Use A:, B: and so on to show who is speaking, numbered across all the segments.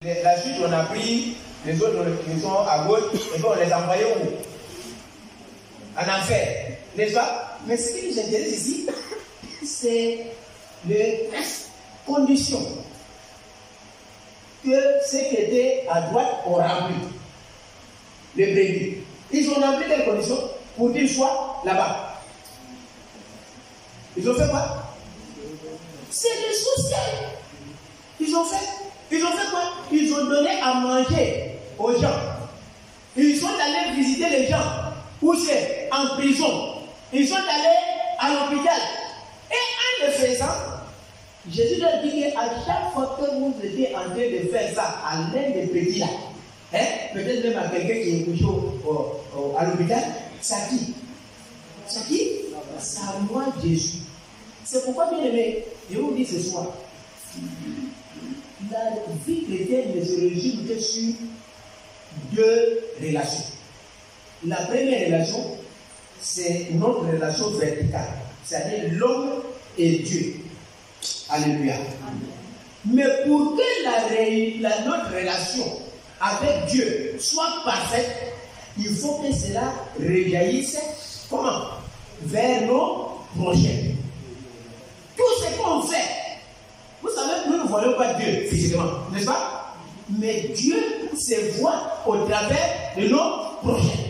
A: La suite, on a pris les autres qui sont à gauche et puis on les a envoyés où? En enfer, n'est-ce pas? Mais ce qui nous intéresse ici, c'est les conditions que ceux qui étaient à droite ont rempli. Les brebis. Ils ont rempli quelles conditions pour qu'ils soient là-bas? Ils ont fait quoi? C'est le social. Ils ont fait quoi? Ils ont donné à manger aux gens. Ils sont allés visiter les gens. Où c'est? En prison. Ils sont allés à l'hôpital. Et en le faisant, Jésus leur dit qu'à chaque fois que vous étiez en train de faire ça à l'un des petits là, peut-être même à quelqu'un qui est couché à l'hôpital, ça qui? Ça qui? Ça moi Jésus. C'est pourquoi, bien aimé, je vous dis ce soir, la vie chrétienne ne se résume que sur deux relations. La première relation, c'est notre relation verticale, c'est-à-dire l'homme et Dieu. Alléluia. Mais pour que notre relation avec Dieu soit parfaite, il faut que cela rejaillisse comment? Vers nos prochains. Tout ce qu'on fait, vous savez, nous ne voyons pas Dieu physiquement, n'est-ce pas? Mais Dieu se voit au travers de nos prochains.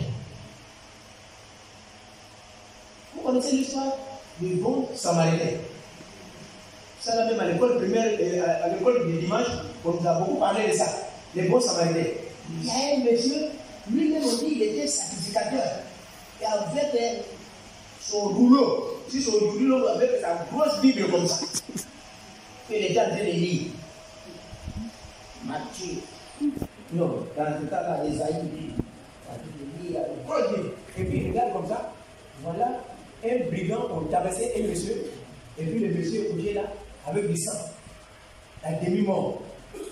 A: Vous connaissez l'histoire du bon Samaritain. Ça, là même à l'école primaire, à l'école du dimanche, on nous a beaucoup parlé de ça. Les bons Samaritains. Il y a un monsieur, lui-même aussi, il était sacrificateur. Et avec son rouleau, si son rouleau avec sa grosse Bible comme ça, il était en train de lire. Matthieu. Non, dans ce temps-là, Esaïe dit. Et puis il regarde comme ça. Voilà, un brigand ont tabassé un monsieur. Et puis le monsieur est couché là, avec du sang, la demi-mort.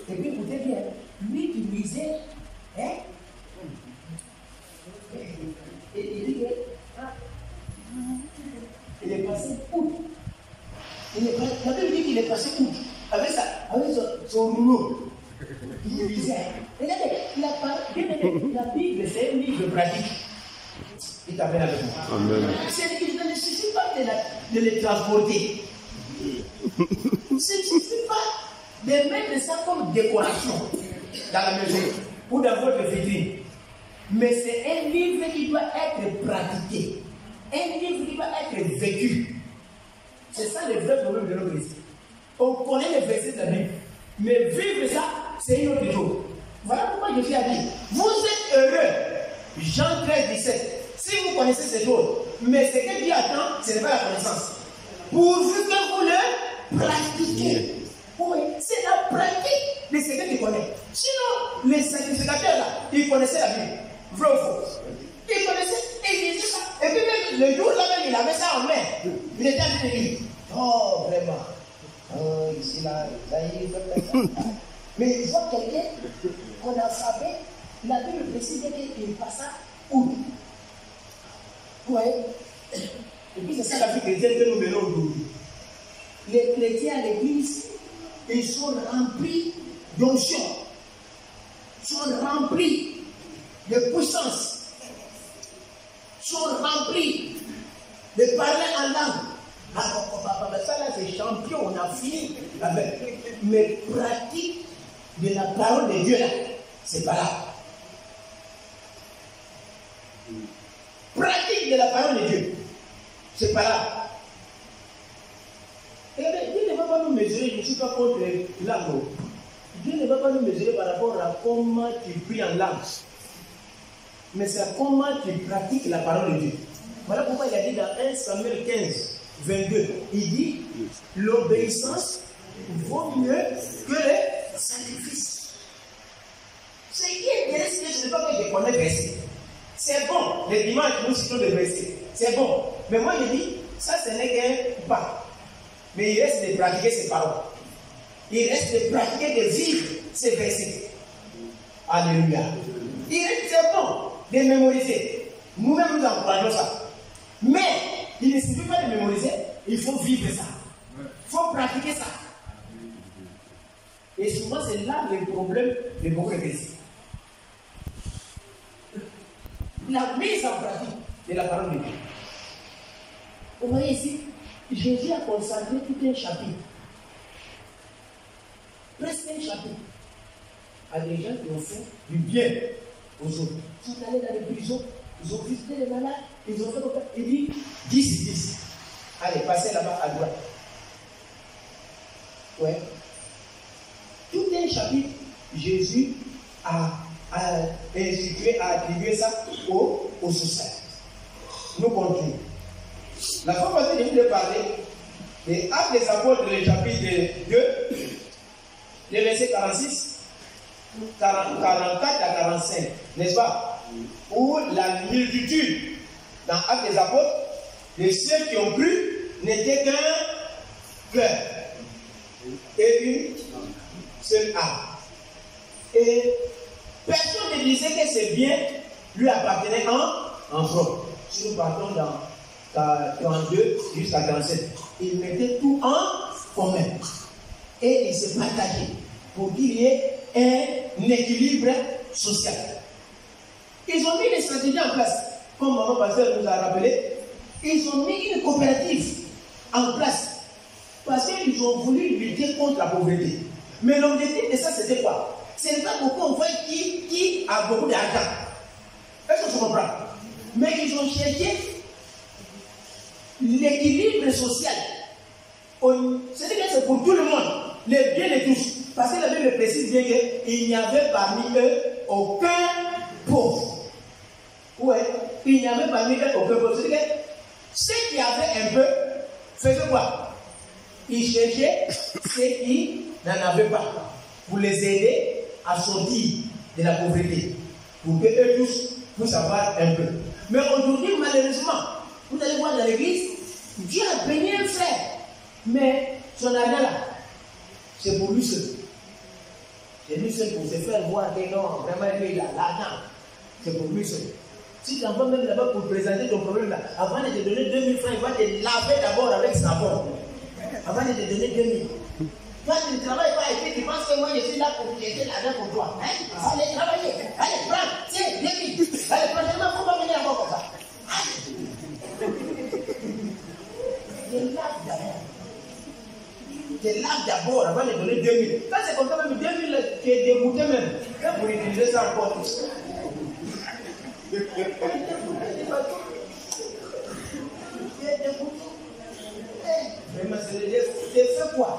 A: Et puis écoutez bien, lui qui lisait, et il dit il est passé outre. La Bible dit qu'il est passé outre, avec son rouleau. Il lisait. Regardez, la Bible, c'est un livre pratique. Il t'appelle avec moi. Amen. Il ne suffit pas de les transporter. Il ne suffit pas de mettre ça comme décoration dans la maison ou dans votre vitrine. Mais c'est un livre qui doit être pratiqué. Un livre qui doit être vécu. C'est ça le vrai problème de notre Église. On connaît les versets de la Bible. Mais vivre ça, c'est une autre chose. Voilà pourquoi Jésus a dit, vous êtes heureux. Jean 13, 17. Si vous connaissez ces choses, mais ce que Dieu attend, ce n'est pas la connaissance. Pourvu que vous le pratiquez. Oui, c'est la pratique de ce que tu connais. Sinon, les sacrificateurs là, ils connaissaient la Bible. Vrai ou faux? Ils connaissaient, ils disaient ça. Et puis même le jour là même, il avait ça en main. Il était en train de dire, oh vraiment. Oh, ici là, il mais il voit quelqu'un qu'on a frappé, la Bible précise qu'il passa où? Oui. Et puis c'est ça la vie chrétienne que nous menons aujourd'hui. Les chrétiens à l'église, ils sont remplis d'onction, sont remplis de puissance, sont remplis de parler en langue. Ça là c'est champion, on a fini avec. Mais pratique de la parole de Dieu là, c'est pas là. Pratique de la parole de Dieu, c'est pas là. Et Dieu ne va pas nous mesurer, je ne suis pas contre langue. Dieu ne va pas nous mesurer par rapport à comment tu pries en langue. Mais c'est comment tu pratiques la parole de Dieu. Voilà pourquoi il a dit dans 1 Samuel 15, 22, il dit l'obéissance vaut mieux que le sacrifice. Ce qui est intéressant, ce n'est pas que je connais verset. C'est bon, les dimanches, nous citons des versets. C'est bon. Mais moi, je dis, ça, ce n'est qu'un pas. Mais il reste de pratiquer ces paroles. Il reste de pratiquer, de vivre ces versets. Alléluia. Il reste, c'est bon de mémoriser. Nous-mêmes, nous encourageons ça. Mais, il ne suffit pas de mémoriser, il faut vivre ça. Il faut pratiquer ça. Et souvent, c'est là le problème de beaucoup d'églises. La mise en pratique de la parole de Dieu. Vous voyez ici, Jésus a consacré tout un chapitre. Presque un chapitre. À des gens qui ont fait du bien aux autres. Ils sont allés dans les prisons, ils ont visité les malades, ils ont fait comme ça. Il dit 10. Allez, passez là-bas à droite. Ouais. Tout un chapitre, Jésus a institué, a attribué ça aux sociétés. Nous continuons. La fois passée, je voulais parler des Actes des Apôtres, le chapitre 2, les versets 46, 44 à 45, n'est-ce pas? Où la multitude, dans Actes des Apôtres, de ceux qui ont cru, n'était qu'un cœur et une seule âme. Et personne ne disait que ces biens lui appartenaient en propre. Si nous partons dans 42 jusqu'à 47, il mettait tout en commun. Et il se partageait pour qu'il y ait un équilibre social. Ils ont mis des stratégies en place, comme Maman Pasteur nous a rappelé. Ils ont mis une coopérative en place parce qu'ils ont voulu lutter contre la pauvreté. Mais l'objectif de ça, c'était quoi? Ce n'est pas beaucoup, on voit qui a beaucoup d'argent. Est-ce que tu comprends? Mais ils ont cherché l'équilibre social. C'est-à-dire que c'est pour tout le monde, les biens de tous. Parce que la Bible précise bien qu'il n'y avait parmi eux aucun pauvre. Ouais, il n'y avait parmi eux aucun pauvre. C'est-à-dire que ceux qui avaient un peu faisaient quoi? Ils cherchaient ceux qui n'en avaient pas pour les aider à sortir de la pauvreté, pour que eux tous puissent avoir un peu. Mais aujourd'hui, malheureusement, vous allez voir dans l'église, Dieu a béni un frère, mais son argent là, c'est pour lui seul. C'est lui seul pour se faire voir que non, vraiment lui il a l'argent, c'est pour lui seul. Si tu n'en vas même là-bas pour présenter ton problème là, avant de te donner 2000 francs, il va te laver d'abord avec savon. Avant de te donner 2000. Toi, tu ne travailles pas et puis tu penses que moi je suis là pour t'aider l'argent pour toi. Hein? Allez travailler, allez prendre, tiens, 2000. Allez, prochainement, il ne faut pas venir encore comme ça. Tu laves d'abord avant de donner 2000. Quand c'est comme ça, même 2000, tu es dégoûté même. Quand vous utilisez ça encore. C'est fait quoi?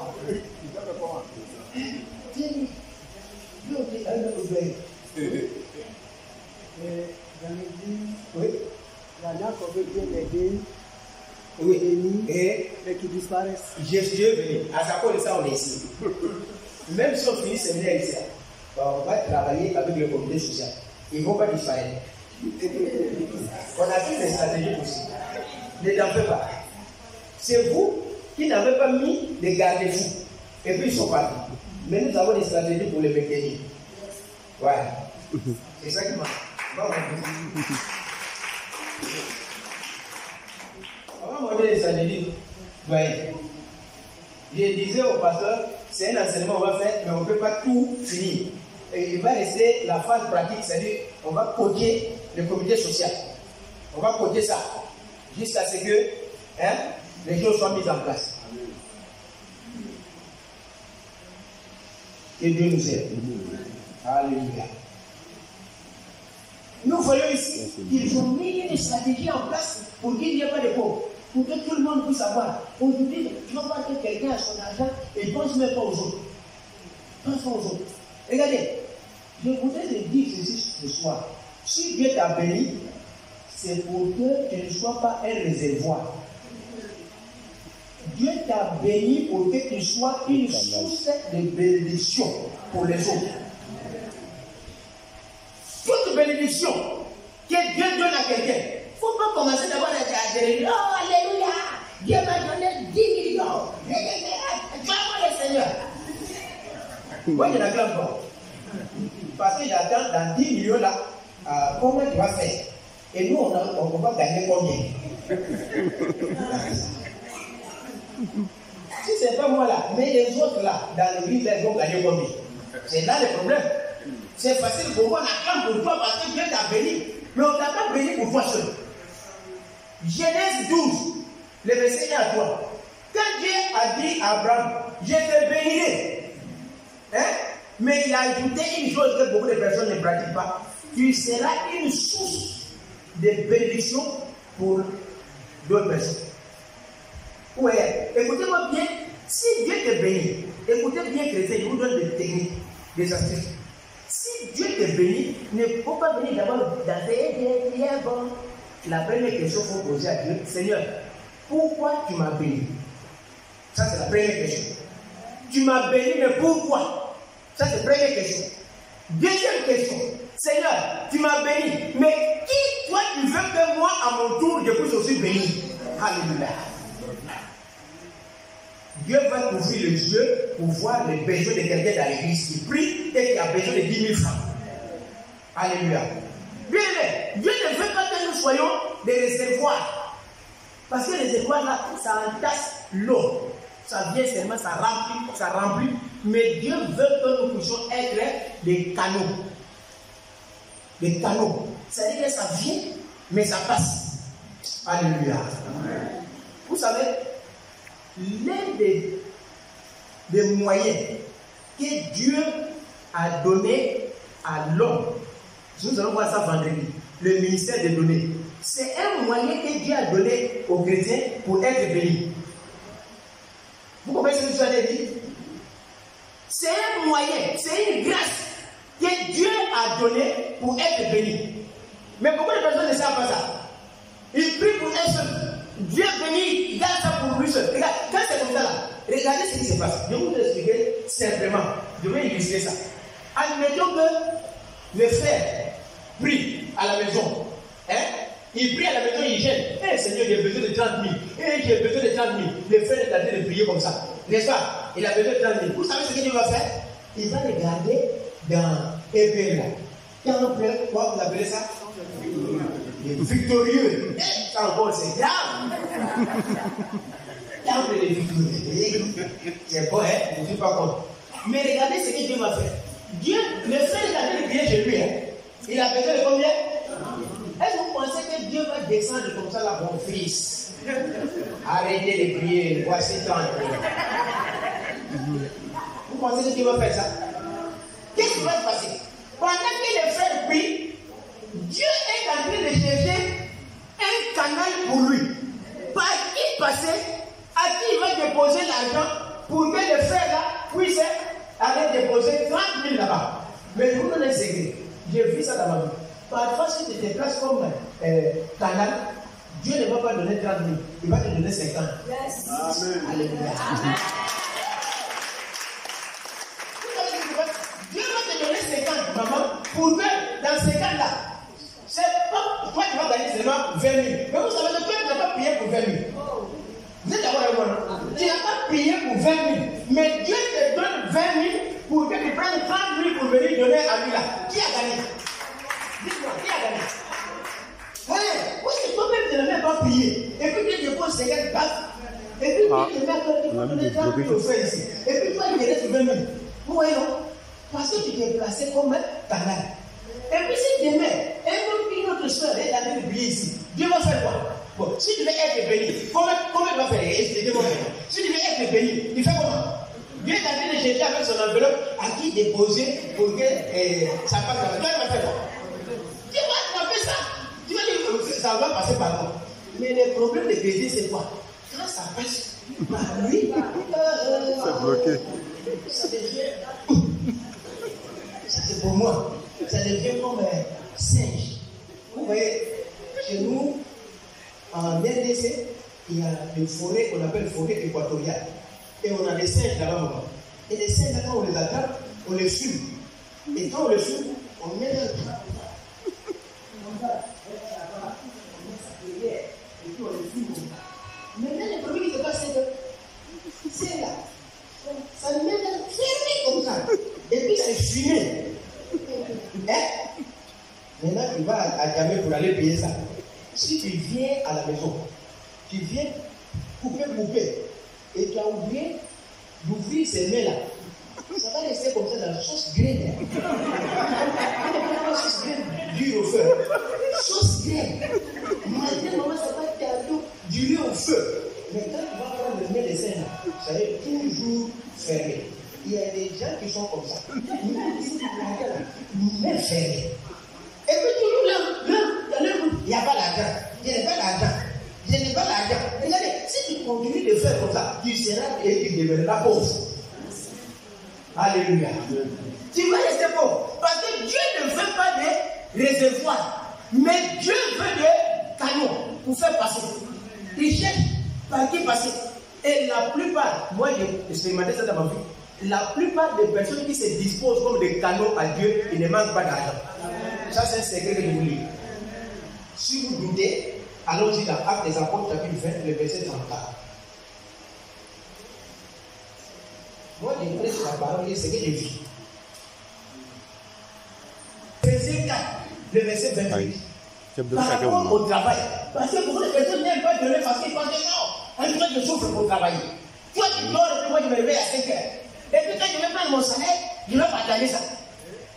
B: Dans l'église,
A: Oui.
B: il y en a qu'on veut bien aider,
A: Oui.
B: mais qui disparaissent.
A: Je suis venu. À sa cause de ça, on est ici. Même si on finit le séminaire ici, on va travailler avec le comité social. Ils ne vont pas disparaître. On a pris des stratégies possibles. Ne t'en fais pas. C'est vous qui n'avez pas mis des garde-fous. Et puis ils sont partis. Mais nous avons des stratégies pour les maintenir. Voilà. C'est ça qui marche. On va montrer les stratégies. Ouais. Je disais au pasteur, c'est un enseignement qu'on va faire, mais on ne peut pas tout finir. Et il va rester la phase pratique, c'est-à-dire on va coacher le comité social. On va coacher ça jusqu'à ce que les choses soient mises en place. Que Dieu nous aide. Alléluia. Nous voyons ici qu'ils ont mis une stratégie en place pour qu'il n'y ait pas de pauvres, pour que tout le monde puisse avoir. Aujourd'hui, tu ne vas pas que quelqu'un a son argent et ne pense même pas aux autres. Pense pas aux autres. Regardez, je voudrais te dire ceci ce soir. Si Dieu t'a béni, c'est pour que tu ne sois pas un réservoir. Dieu t'a béni pour que tu sois une source de bénédiction pour les autres. Toute bénédiction que Dieu donne à quelqu'un, il ne faut pas commencer d'abord à dire oh, alléluia, Dieu m'a donné 10 millions. Acclame le Seigneur. Moi, je n'acclame pas. Parce que j'attends dans 10 millions là, comment tu vas faire? Et nous, on va gagner combien? Si c'est pas moi là, mais les autres là, dans l'église, là, ils vont gagner combien? C'est là le problème. C'est facile pour moi, on acclame pour toi parce que Dieu t'a béni. Mais on ne t'a pas béni pour toi seul. Genèse 12, le verset 1 à 3. Quand Dieu a dit à Abraham, je te bénirai, hein? Mais il a ajouté une chose que beaucoup de personnes ne pratiquent pas. Tu seras une source de bénédiction pour d'autres personnes. Ouais, écoutez-moi bien, si Dieu te bénit, écoutez bien chrétien, je vous donne des techniques, des astuces. Si Dieu te bénit, ne faut pas venir d'abord danser, bien bon. La première question qu'il faut poser à Dieu, Seigneur, pourquoi tu m'as béni? Ça c'est la première question. Tu m'as béni, mais pourquoi? Ça c'est la première question. Deuxième question, Seigneur, tu m'as béni, mais qui toi tu veux que moi à mon tour je puisse aussi bénir? Alléluia. Dieu va couvrir les yeux pour voir les besoins de quelqu'un dans l'église qui prie et qui a besoin de 10 000 francs. Alléluia. Bien, Dieu ne veut pas que nous soyons des réservoirs. Parce que les réservoirs là, ça entasse l'eau. Ça vient seulement, ça remplit. Mais Dieu veut que nous puissions être des canaux. Des canaux. C'est-à-dire que ça vient, mais ça passe. Alléluia. Amen. Vous savez, l'un des moyens que Dieu a donné à l'homme, nous allons voir ça vendredi, le ministère des données, c'est un moyen que Dieu a donné aux chrétiens pour être bénis. Vous comprenez ce que je viens de dire? C'est un moyen, c'est une grâce que Dieu a donné pour être béni. Mais beaucoup de personnes ne savent pas ça. Ils prient pour un seul. Dieu bénit, il garde ça pour lui seul. Regarde, quand c'est comme ça là, regardez ce qui se passe. Je vais vous expliquer simplement. Je vais illustrer ça. Admettons que le frère prie à la maison. Hein? Il prie à la maison, il gêne. Eh Seigneur, j'ai besoin de 30 000. Eh, j'ai besoin de 30 000. Le frère est en train de prier comme ça. N'est-ce pas? Il a besoin de 30 000. Vous savez ce qu'il va faire? Il va regarder dans EPL là. Quand on prie, quoi vous appelez ça? Victorieux. Ça encore, c'est grave. Quand on est victorieux, c'est bon, hein? Je ne suis pas contre. Mais regardez ce que Dieu va faire. Dieu, le frère est en train de prier chez lui. Hein? Il a besoin de combien? Est-ce que vous pensez que Dieu va descendre comme ça là, mon fils? Arrêtez de prier, voici 30 000. Vous pensez que Dieu va faire ça? Qu'est-ce qui va se passer? Pendant que les frères prient, Dieu est en train de chercher un canal pour lui. Par qui passer, à qui il va déposer l'argent pour que les frères là puissent aller déposer 30 000 là-bas. Mais je vous donne un secret. J'ai vu ça dans ma vie. Parfois, si tu te déplaces comme canal, Dieu ne va pas donner 30 000, il va te donner 50. Yes. Amen. Alléluia. Amen. Dieu va te donner 50, maman, pour que dans ces cas-là, c'est pas toi qui vas gagner seulement 20 000. Mais vous savez que toi, tu n'as pas payé pour 20 000. Vous êtes d'accord avec moi, non? Tu n'as pas payé pour 20 000. Mais Dieu te donne 20 000 pour que tu prennes 30 000 pour venir donner à lui là. Qui a gagné? Dites-moi, qui a gagné? Oui, c'est toi-même qui ne l'as même pas payé. Et puis tu déposes 50 balles. Et puis tu te mets à côté, tu vas donner 30 000 au frère ici. Et puis toi, il te reste 20 000. Vous voyez, non? Parce que tu t'es placé comme un canal. Et puis si demain, une autre soeur est en train de prier ici, Dieu va faire quoi? Bon, si tu veux être béni, comment tu vas faire? Expliquez-moi. Si tu veux être béni, tu fais comment? Dieu est en train de chercher avec son enveloppe à qui déposer pour que ça passe par là. Toi, tu vas faire quoi? Tu vas attraper ça. Tu vas dire que ça va passer par là. Mais le problème de baiser, c'est quoi? Quand ça passe par lui, c'est bloqué. Ça devient. C'est pour moi. Ça devient comme un singe. Vous voyez, chez nous, en RDC, il y a une forêt qu'on appelle forêt équatoriale. Et on a des singes là-bas. Et les singes, là, quand on les attrape, on les fume. Et quand on les fume, on met dans le trap. On va et puis on les fume. Maintenant, le premier qui se passe, c'est que c'est là. Ça met dans le fermé comme ça. Et puis c'est fumé. Maintenant, tu vas à Djamé pour aller payer ça. Si tu viens à la maison, tu viens couper, et tu as oublié d'ouvrir ses mains là. Ça va rester comme ça dans la sauce graine. Sauce graine dure au feu. Sauce graine. Maintenant, ça va durer au feu. Mais quand tu vas prendre le main de scène, ça va être toujours fermé. Il y a des gens qui sont comme ça. Main fermée. Et puis toujours là, il n'y a pas l'argent. Il n'y a pas l'argent. Je n'ai pas l'argent. Regardez, si tu continues de faire comme ça, tu seras et tu deviendras pauvre. Alléluia. Tu vas rester pauvre. Parce que Dieu ne veut pas de réservoirs, mais Dieu veut des canaux pour faire passer. Il cherche par qui passer. Et la plupart, moi j'ai expérimenté ça dans ma vie, la plupart des personnes qui se disposent comme des canaux à Dieu, ils ne manquent pas d'argent. Ça c'est un secret que je vous lis. Si vous doutez, allons-y dans Actes des Apôtres, chapitre 20, le verset 34. Moi, je prêche la parole et c'est que je vis. Verset 4, le verset 28. Par rapport au travail. Parce que beaucoup de personnes n'aiment pas donner parce qu'ils pensent que non, un jour je souffre pour travailler. Toi, tu dors et puis moi, je me réveille à 5 heures. Et puis quand je vais prendre mon salaire, je vais partager ça.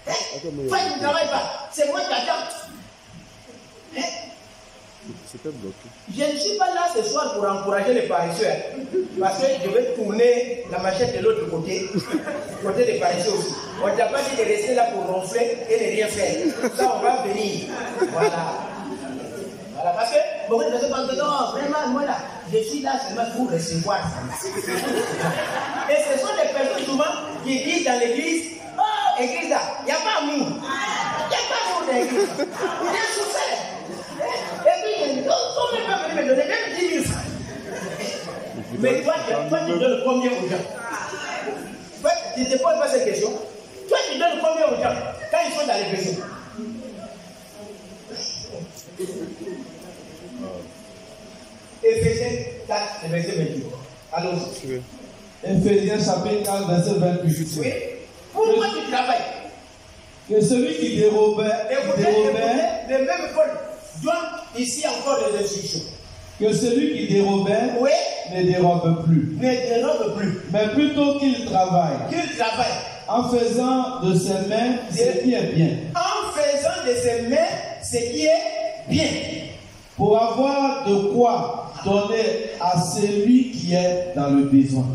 A: Toi, tu ne travailles pas. C'est moi qui attends.
C: C'est pas bloqué.
A: Je ne suis pas là ce soir pour encourager les paresseux. Parce que je vais tourner la machette de l'autre côté. Côté des paresseux aussi. On ne t'a pas dit de rester là pour ronfler et de rien faire. Ça, on va venir. Voilà. Voilà. Parce que beaucoup de personnes pensent que non, vraiment, moi là, je suis là seulement pour recevoir ça. Et ce sont des personnes souvent qui disent dans l'église, oh, église là, il n'y a pas amour. Il n'y a pas amour dans l'église. Il y a souffert. Et puis, on ne peut pas me donner même 10 000 francs. Mais toi, tu donnes combien aux gens? Tu ne te poses pas cette question. Toi, tu donnes combien aux gens quand ils sont dans les prisons? Éphésiens 4, verset 28. Allons-y.
D: Éphésiens chapitre 4, verset 28.
A: Oui. Pourquoi tu travailles?
D: Que celui qui dérobait,
A: le même Paul donne ici encore des instructions.
D: Que celui qui dérobait,
A: oui,
D: ne dérobe plus.
A: Ne dérobe plus.
D: Mais plutôt qu'il travaille.
A: Qu'il travaille.
D: En faisant de ses mains ce qui est bien.
A: En faisant de ses mains ce qui est bien.
D: Pour avoir de quoi donner à celui qui est dans le besoin.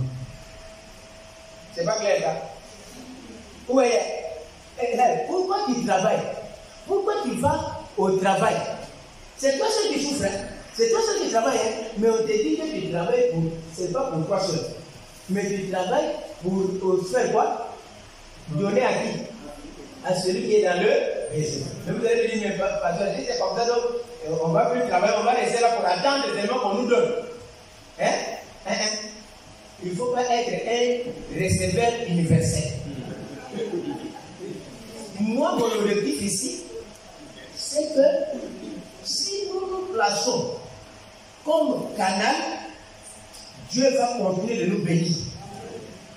A: C'est pas clair ça? Oui. Pourquoi tu travailles? Pourquoi tu vas au travail? C'est toi seul qui souffre. Hein? C'est toi seul qui travaille. Hein? Mais on te dit que tu travailles pour. C'est pas pour toi seul. Mais tu travailles pour faire quoi? Donner à qui? À celui qui est dans le besoin. Mais vous allez me dire, mais pasteur, si c'est comme ça, donc on ne va plus travailler, on va rester là pour attendre les éléments qu'on nous donne. Hein? Il ne faut pas être un receveur universel. Moi, mon objectif ici, c'est que si nous nous plaçons comme canal, Dieu va continuer de nous bénir.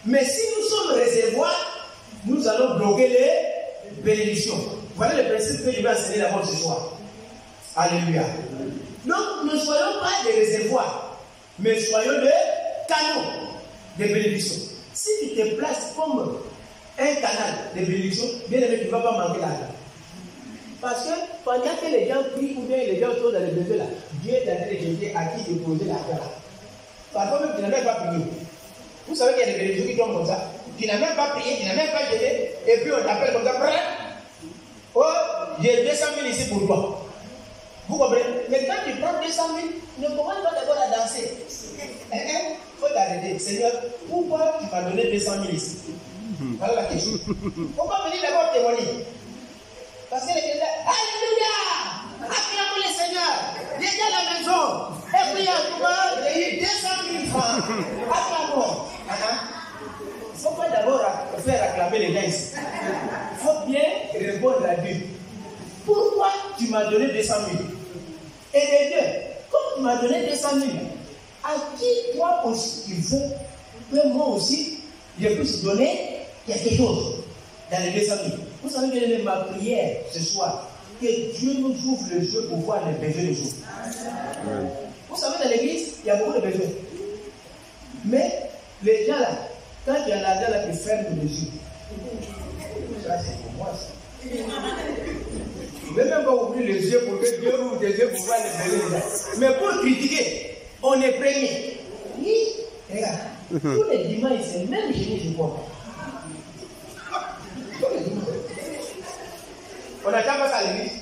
A: Mais si nous sommes réservoirs, nous allons bloquer les bénédictions. Voilà le principe que je vais enseigner d'abord ce soir. Alléluia. Donc, ne soyons pas des réservoirs, mais soyons des canaux de bénédictions. Si tu te places comme un canal de bénédiction, bien aimé, tu ne vas pas manquer l'argent. Parce que pendant que les gens prient ou bien les gens sont dans les besoins là, Dieu est en train de chercher à qui déposer l'argent là. Parfois même tu n'as même pas prié. Vous savez qu'il y a des bénédictions qui tombent comme ça. Tu n'as même pas prié, tu n'as même pas gêné, et puis on t'appelle comme ça. Oh, j'ai 200 000 ici pour toi. Vous comprenez? Mais quand tu prends 200 000, ne commence pas d'abord à danser. Il faut t'arrêter. Seigneur, pourquoi tu m'as donné 200 000 ici? Voilà la question. Pourquoi venir d'abord témoigner? Parce que les gens disent alléluia! Acclamons le Seigneur! Viens à la maison! Et puis j'ai eu 200 000 francs! Acclamons! Il ne faut pas d'abord faire acclamer les gens ici. Il faut bien répondre à Dieu. Pourquoi tu m'as donné 200 000? Et les deux, comme tu m'as donné 200 000, à qui toi aussi tu veux que moi aussi je puisse donner quelque chose dans les 200 000? Vous savez quelle est ma prière ce soir? Que Dieu nous ouvre les yeux pour voir les besoins des autres. Vous savez, dans l'église, il y a beaucoup de besoins. Mais les gens là, Quand tu as l'argent là, tu fermes les yeux. Ça, c'est pour moi, ça. Tu ne peux même pas ouvrir les yeux pour que Dieu ouvre les yeux pour voir les bébés. Mais pour critiquer, on est premier. Oui, regarde. Tous les dimanches, c'est le même génie, je crois. Tous les dimanches. On n'a qu'à passer à l'église.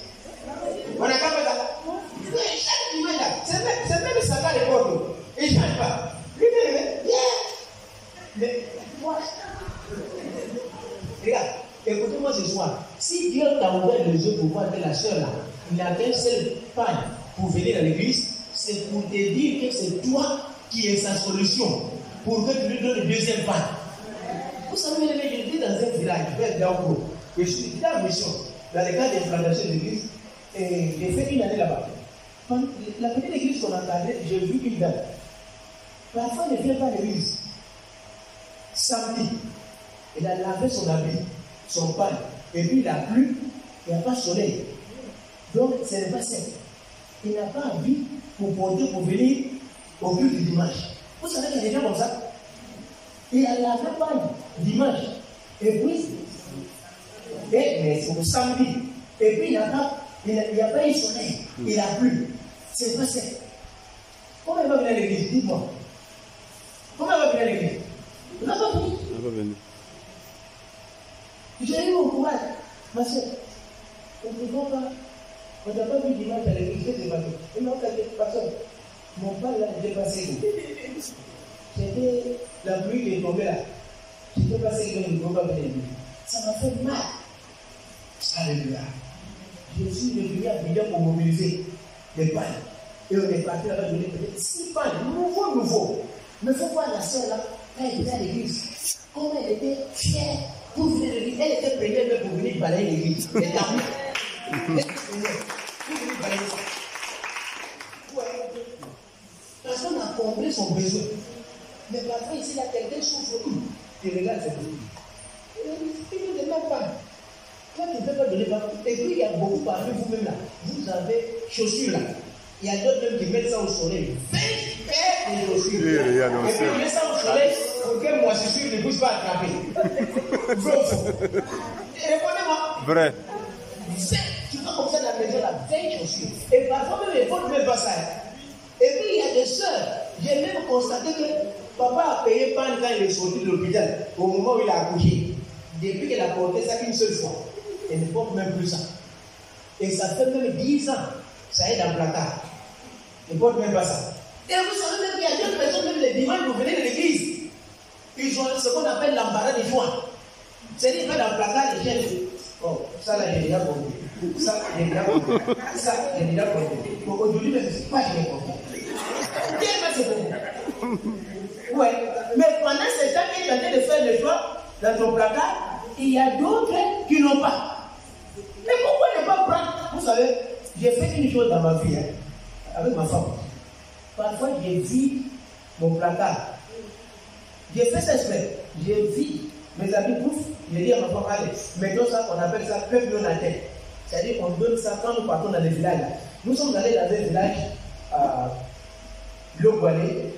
A: On n'a qu'à passer à chaque dimanche là. C'est même ça à l'époque. Et je ne change pas. Mais moi, regarde, écoutez-moi ce soir. Si Dieu t'a ouvert les yeux pour voir que la soeur là, il n'a qu'un seul panne pour venir à l'église, c'est pour te dire que c'est toi qui es sa solution pour que tu lui donnes le deuxième panne. Vous savez, j'étais dans un village, vers Daogo, et je suis dans la mission, dans le cadre d'implantation de l'église, et j'ai fait une année là-bas. La petite église qu'on entendait, j'ai vu une dame. Parfois, elle ne vient pas à l'église. Samedi, elle a lavé son habit, son pan, et puis il a plu, il n'y a pas de soleil. Donc, ce n'est pas sec. Il n'a pas envie pour porter, pour venir au culte du dimanche. Vous savez qu'il y a des gens comme ça. Il a lavé pan dimanche, et puis, mais c'est au samedi, et puis il n'y a pas eu soleil, il a plu, c'est pas sec. Comment il va venir à l'église? Dites-moi. Comment il va venir à l'église? Il n'a pas venu. J'ai eu mon courage. Ma soeur, on ne peut pas. On n'a pas vu dimanche à l'église. Qu'est-ce qui s'est passé? Il m'a dit, pasteur, mon père là était passé. C'était la pluie qui est tombée là. J'étais passé que je ne peux pas venir à l'église. Ça m'a fait mal. Alléluia. Je suis devenu à Bidon pour mobiliser les pannes. Et on est parti là-bas donner peut-être 6 pannes, nouveau. Mais il faut voir la soeur là, quand elle était à l'église, comment elle était fière pour venir à l'église. Elle était prête même pour venir balayer l'église. Elle était en parce qu'on a comblé son besoin. Mais parfois ici, là, quelqu'un souffre. Tu regardes cette vie. Il ne demande pas. Toi, tu ne peux pas donner partout. Et puis, il y a beaucoup parmi vous-même là. Vous avez chaussures là. Il y a d'autres même qui mettent ça au soleil. 20 paires de chaussures. Et puis, ils mettent ça au soleil pour que moi, je suis ne puisse pas attraper. Vrai ou faux? Répondez-moi.
C: Vrai.
A: Tu vas comme ça dans la maison là, 20 chaussures. Et parfois même, il faut même pas ça. Et puis, il y a des sœurs. J'ai même constaté que papa a payé pan quand il est sorti de l'hôpital, au moment où il a accouché. Depuis qu'elle a porté ça une seule fois. Elle ne porte même plus ça. Et ça fait même 10 ans. Ça est dans le placard. Elle ne porte même pas ça. Et vous savez même qu'il y a d'autres personnes, même les dimanches, vous venez de l'église. Ils ont ce qu'on appelle l'embarras des joints. C'est-à-dire qu'ils mettent dans le placard les chaînes. Oh, ça là, j'ai déjà compris. Ça, j'ai déjà compris. Ça, j'ai déjà compris. Donc aujourd'hui, même si pas, j'ai compris. Qu'est-ce que c'est pour vous? Ouais. Mais pendant ce temps qu'il est en train de faire le choix dans ton placard, il y a d'autres qui n'ont pas. Mais pourquoi ne pas prendre? Vous savez, j'ai fait une chose dans ma vie, hein, avec ma femme. Parfois, j'ai vu mon placard. J'ai fait ça exprès. J'ai vu mes amis bouffent. J'ai dit à ma femme, allez, mettons ça, on appelle ça peuple non atteint. C'est-à-dire qu'on donne ça quand nous partons dans les villages. Nous sommes allés dans un village à Logoualé,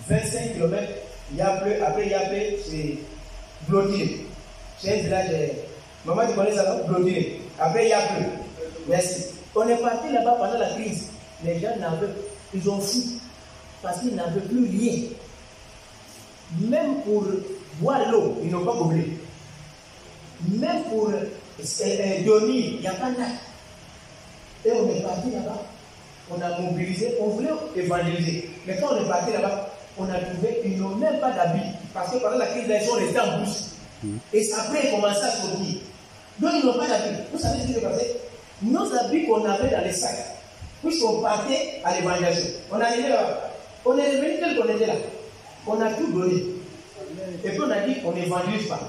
A: 25 km. Après Yapé, c'est Blotilé. C'est un village. Maman, tu connais ça, non? Blotilé. Après Yapé. Merci. On est parti là-bas pendant la crise. Les gens ils ont fui parce qu'ils n'avaient plus rien. Même pour boire l'eau, ils n'ont pas oublié. Même pour dormir, il n'y a pas d'âge. Et on est parti là-bas. On a mobilisé, on voulait évangéliser. Mais quand on est parti là-bas, on a trouvé qu'ils n'ont même pas d'habits. Parce que pendant la crise, ils sont restés en bouche. Et après, ils commençaient à sortir. Donc, ils n'ont pas d'habits. Vous savez ce qui s'est passé? Nos habits qu'on avait dans les sacs, puisqu'on partait à l'évangélisation, on est arrivé là-bas. On est revenu tel qu'on était là. On a tout donné. Et puis on a dit qu'on n'évangélise pas.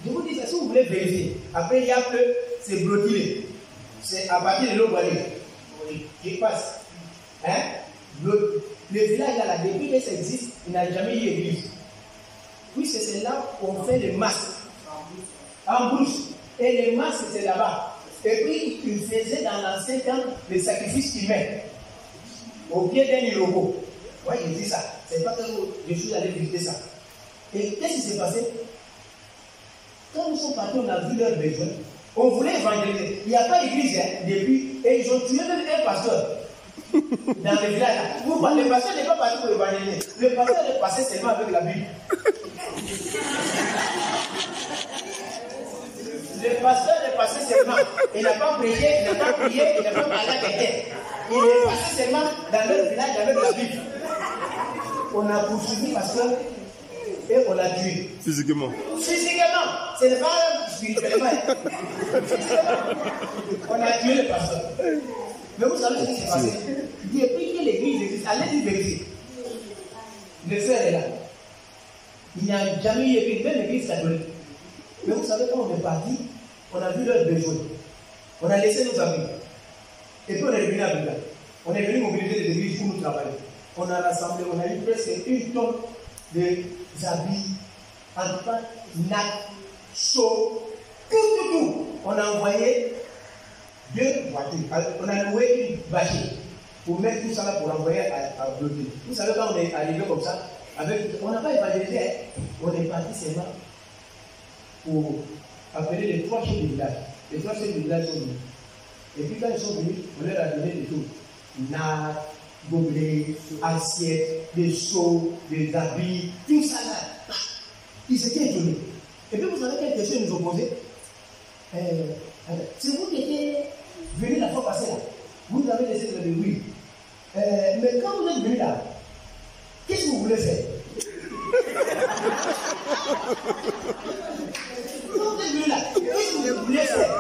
A: Je vous dis ça, si vous voulez vérifier. Après, il y a que c'est Blotilé. C'est à partir de l'eau qui passe. Hein? Le village là, depuis que ça existe, il n'a jamais eu d'église. Puisque c'est là qu'on fait les masques. En brousse. Et les masques, c'est là-bas. Et puis, ils faisaient dans l'ancien temps les sacrifices humains. Au pied d'un irobo. Oui, il dit ça. C'est pas que je suis allé visiter ça. Et qu'est-ce qui s'est passé? Quand nous sommes partis, on a vu leurs besoins. On voulait évangéliser. Il n'y a pas d'église depuis. Et ils ont tué même un pasteur dans le village. Le pasteur n'est pas parti pour évangéliser. Le pasteur est passé seulement avec la Bible. Le pasteur est passé seulement. Il n'a pas prêché, il n'a pas prié, il n'a pas parlé à quelqu'un. Il est passé seulement dans leur village avec la Bible. On a poursuivi le pasteur et on l'a tué. Physiquement. Physiquement. Ce n'est pas spirituellement. On a tué le pasteur. Mais vous savez ce qui s'est passé? Depuis que l'église existe, allez-y vérifier. Le frère est là. Il n'y a jamais eu église, même l'église catholique. Mais vous savez, quand on est parti, on a vu leurs besoins. On a laissé nos amis. Et puis on est revenu à Bouddha. On est venu mobiliser les églises pour nous travailler. On a rassemblé, on a eu presque 1 tonne d'habits, en tout cas, nattes, chauds, tout. On a envoyé 2 voitures. On a loué une bâche pour mettre tout ça là pour envoyer à bloquer. Vous savez, quand on est arrivé comme ça, on n'a pas évangélisé, on est parti seulement pour appeler les 3 chefs du village. Les 3 chefs du village sont venus. Et puis quand ils sont venus, on leur a donné des choses. Nattes, gobelets, assiettes, des seaux, des habits, tout ça là. Ils étaient étonnés. Et puis vous savez quelle question ils nous ont posé? C'est vous qui étiez venus la fois passée là. Vous avez laissé de dire oui. Mais quand vous êtes venus là, qu'est-ce que vous voulez faire? Quand vous êtes venus là, qu'est-ce que vous voulez faire?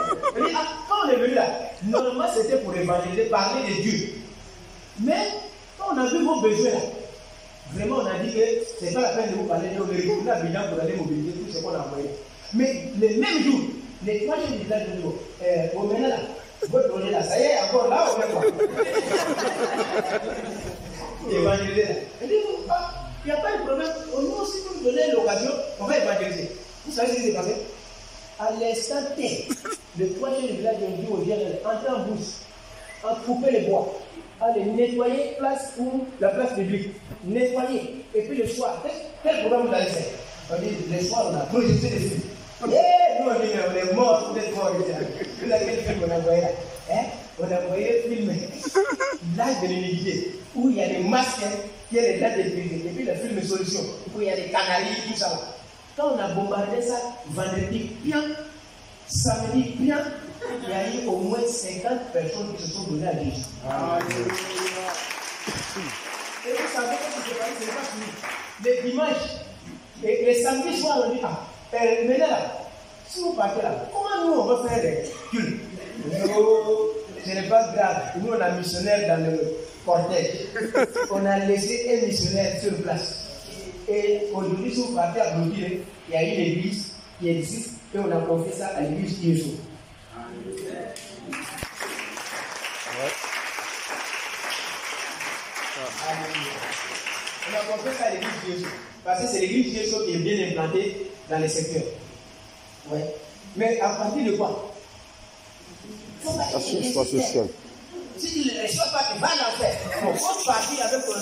A: Quand on est venu là, normalement c'était pour évangéliser, parler de Dieu. Mais quand on a vu vos besoins là, vraiment on a dit que c'est pas la peine de vous parler, on est retourné à Bidjan pour aller mobiliser tout ce qu'on a envoyé. Mais le même jour, les 3 chefs du village de Niveau, au maintenant là, votre projet là, ça y est, encore là, on fait quoi? Évangéliser là. Il n'y a pas de problème, nous aussi nous donner l'occasion, on va évangéliser. Vous savez ce qui s'est passé? À l'instant T, les 3 chefs du village ont dit aux gens, entrez en bouche, en couper les bois. Allez, nettoyer la place publique. Nettoyer. Et puis le soir, quel programme vous allez faire? On dit, le soir, on a projeté des films. Nous, on dit, on est morts, vous êtes morts. Vous avez quel film on a envoyé là? On a envoyé un film, L'âge de l'iniquité, où il y a des masques, il y a des dates de brisées. Et puis le film Solution, où il y a des canaries, tout ça là. Quand on a bombardé ça, vendredi bien, samedi bien, il y a eu au moins 50 personnes qui se sont données à Jésus. Et vous savez que ce n'est pas fini. Les dimanches et les samedis soirs, on dit maintenant là, si vous partez là, comment nous on va faire des cultes? Ce n'est pas grave. Nous on a missionnaire dans le cortège. On a laissé un missionnaire sur place. Et aujourd'hui, si vous partez à Bloquille, il y a une église qui existe et on a confié ça à l'église Jésus. On a confié ça à l'église Jésus. Parce que c'est l'église Jésus qui est bien implantée dans les secteurs. Ouais. Mais à partir de quoi?
C: C'est pas social.
A: Si tu ne le reçois pas, tu vas en enfer. Bon, faut partir avec ton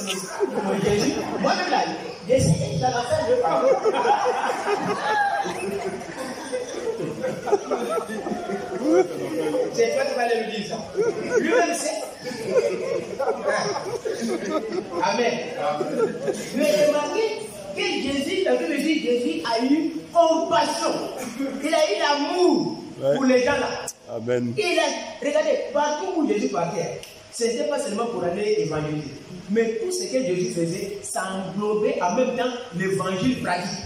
A: Jésus. Moi-même là, j'essaie dans l'enfer, je parle. C'est toi qui vas lui dire ça. Lui-même sait. Amen. Mais remarquez que Jésus, la Bible dit, Jésus a eu compassion. Il a eu l'amour pour les gens là.
C: Amen.
A: Regardez, partout où Jésus partait, ce n'était pas seulement pour aller évangéliser. Mais tout ce que Jésus faisait, ça englobait en même temps l'évangile pratique.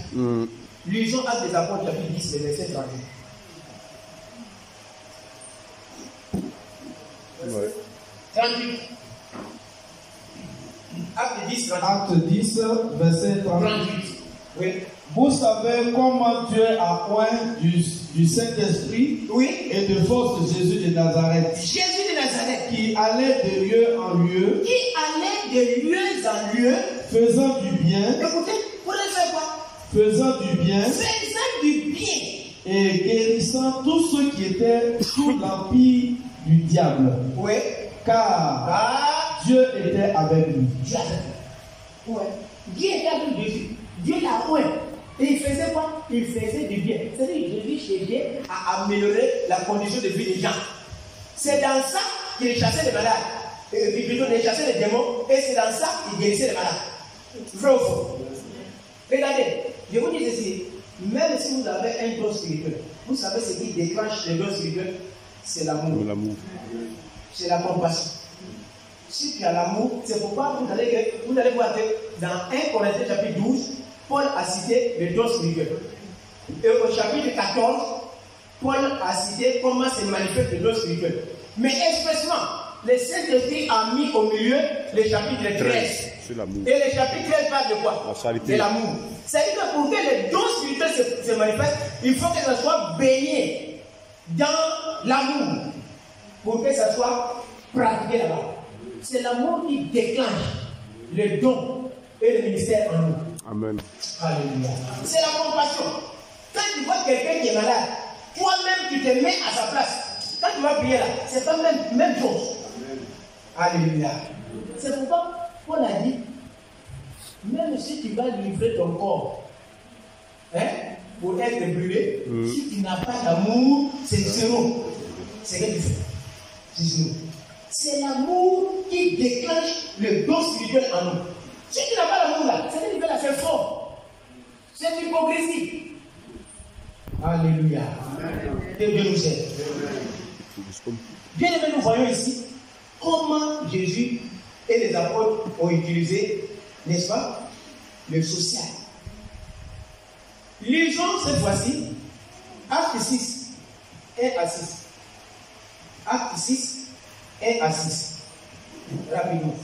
A: Lisons Actes des Apôtres, chapitre 10, verset 38.
C: Ouais.
A: 38. Acte 10, 38.
D: Acte 10, verset 38.
A: Oui.
D: Vous savez comment Dieu a oint du Saint-Esprit et de force de Jésus de Nazareth.
A: Jésus de Nazareth.
D: Qui allait de lieu en lieu.
A: Qui allait de lieu en lieu.
D: Faisant du bien.
A: Écoutez, pour faire quoi?
D: Faisant du bien.
A: Faisant du bien.
D: Et guérissant tous ceux qui étaient sous l'empire du diable.
A: Oui.
D: Car Dieu était avec lui.
A: Dieu avec lui. Ouais. Dieu était avec Jésus. Dieu l'a oué. Et il faisait quoi? Il faisait du bien. C'est-à-dire que Jésus cherchait à améliorer la condition de vie des gens. C'est dans ça qu'il chassait les malades. Plutôt, il chassait les démons. Et c'est dans ça qu'il guérissait les malades. Vrai ou faux? Regardez, je vous dis ceci. Même si vous avez un don spirituel, vous savez ce qui déclenche les dons spirituels? C'est l'amour. C'est la compassion. Si tu as l'amour, c'est pourquoi vous allez voir que dans 1 Corinthiens chapitre 12, Paul a cité les dons spirituels. Et au chapitre 14, Paul a cité comment se manifeste les dons spirituels. Mais expressement, le Saint-Esprit a mis au milieu le chapitre 13. Et le chapitre 13 parle de quoi? De l'amour. C'est-à-dire que pour que les dons spirituels se manifestent, il faut que ça soit baigné dans l'amour. Pour que ça soit pratiqué là-bas. C'est l'amour qui déclenche le don et le ministère en nous.
C: Amen.
A: Alléluia. C'est la compassion. Quand tu vois quelqu'un qui est malade, toi-même tu te mets à sa place. Quand tu vas prier là, c'est pas même chose. Alléluia. C'est pourquoi Paul a dit, même si tu vas livrer ton corps pour être brûlé, si tu n'as pas d'amour, c'est zéro. C'est rien du tout. C'est zéro. C'est l'amour qui déclenche le don spirituel en nous. Si tu n'as pas l'amour là, c'est là, c'est fort. C'est l'hypocrisie. Alléluia. Que Dieu nous aide. Bien aimé, nous voyons ici comment Jésus et les apôtres ont utilisé, n'est-ce pas, le social. Lisons cette fois-ci Acte 6, 1 à 6. Acte 6, 1 à 6. Rapidement.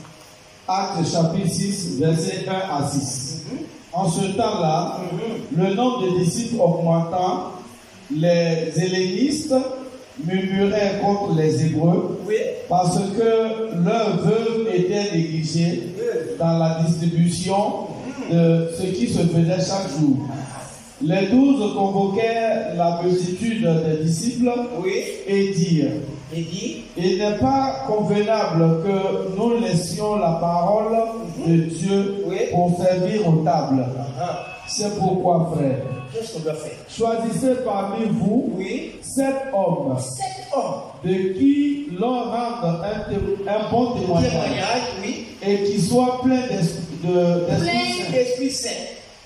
D: Acte chapitre 6, verset 1 à 6. En ce temps-là, le nombre de disciples augmentant, les hellénistes murmuraient contre les Hébreux parce que leurs veuves étaient négligées dans la distribution de ce qui se faisait chaque jour. Les 12 convoquèrent la multitude des disciples et dirent: il n'est pas convenable que nous laissions la parole de Dieu pour servir aux tables. C'est pourquoi, frère,
A: qu'est-ce qu'on doit faire?
D: Choisissez parmi vous 7 hommes de qui l'on rende un bon témoignage et qui soient pleins d'Esprit Saint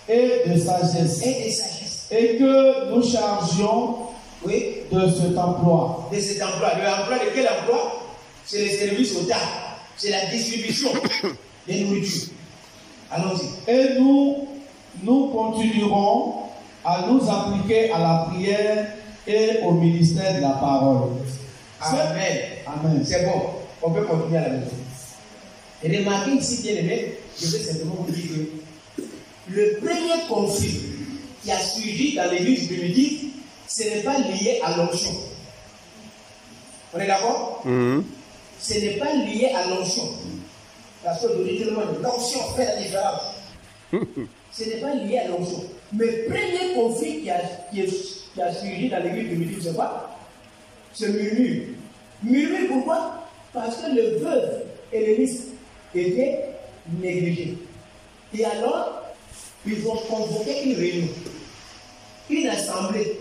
D: et de sagesse. Et que nous chargions de cet emploi.
A: De cet emploi. L'emploi de quel emploi? C'est le service aux tables. C'est la distribution des nourritures. Allons-y.
D: Et nous continuerons à nous appliquer à la prière et au ministère de la parole.
A: Amen.
D: Amen.
A: C'est bon. On peut continuer à la maison. Et remarquez ici, bien aimé, je vais simplement vous dire que le premier conflit qui a surgi dans l'église primitive, ce n'est pas lié à l'onction. On est d'accord? Ce n'est pas lié à l'onction. Parce que l'onction fait la différence. Ce n'est pas lié à l'onction. Mais le premier conflit qui a surgi dans l'église primitive, c'est quoi? Ce murmure. Murmure pourquoi? Parce que le veuve et le ministre étaient négligés. Et alors, ils ont convoqué une réunion, une assemblée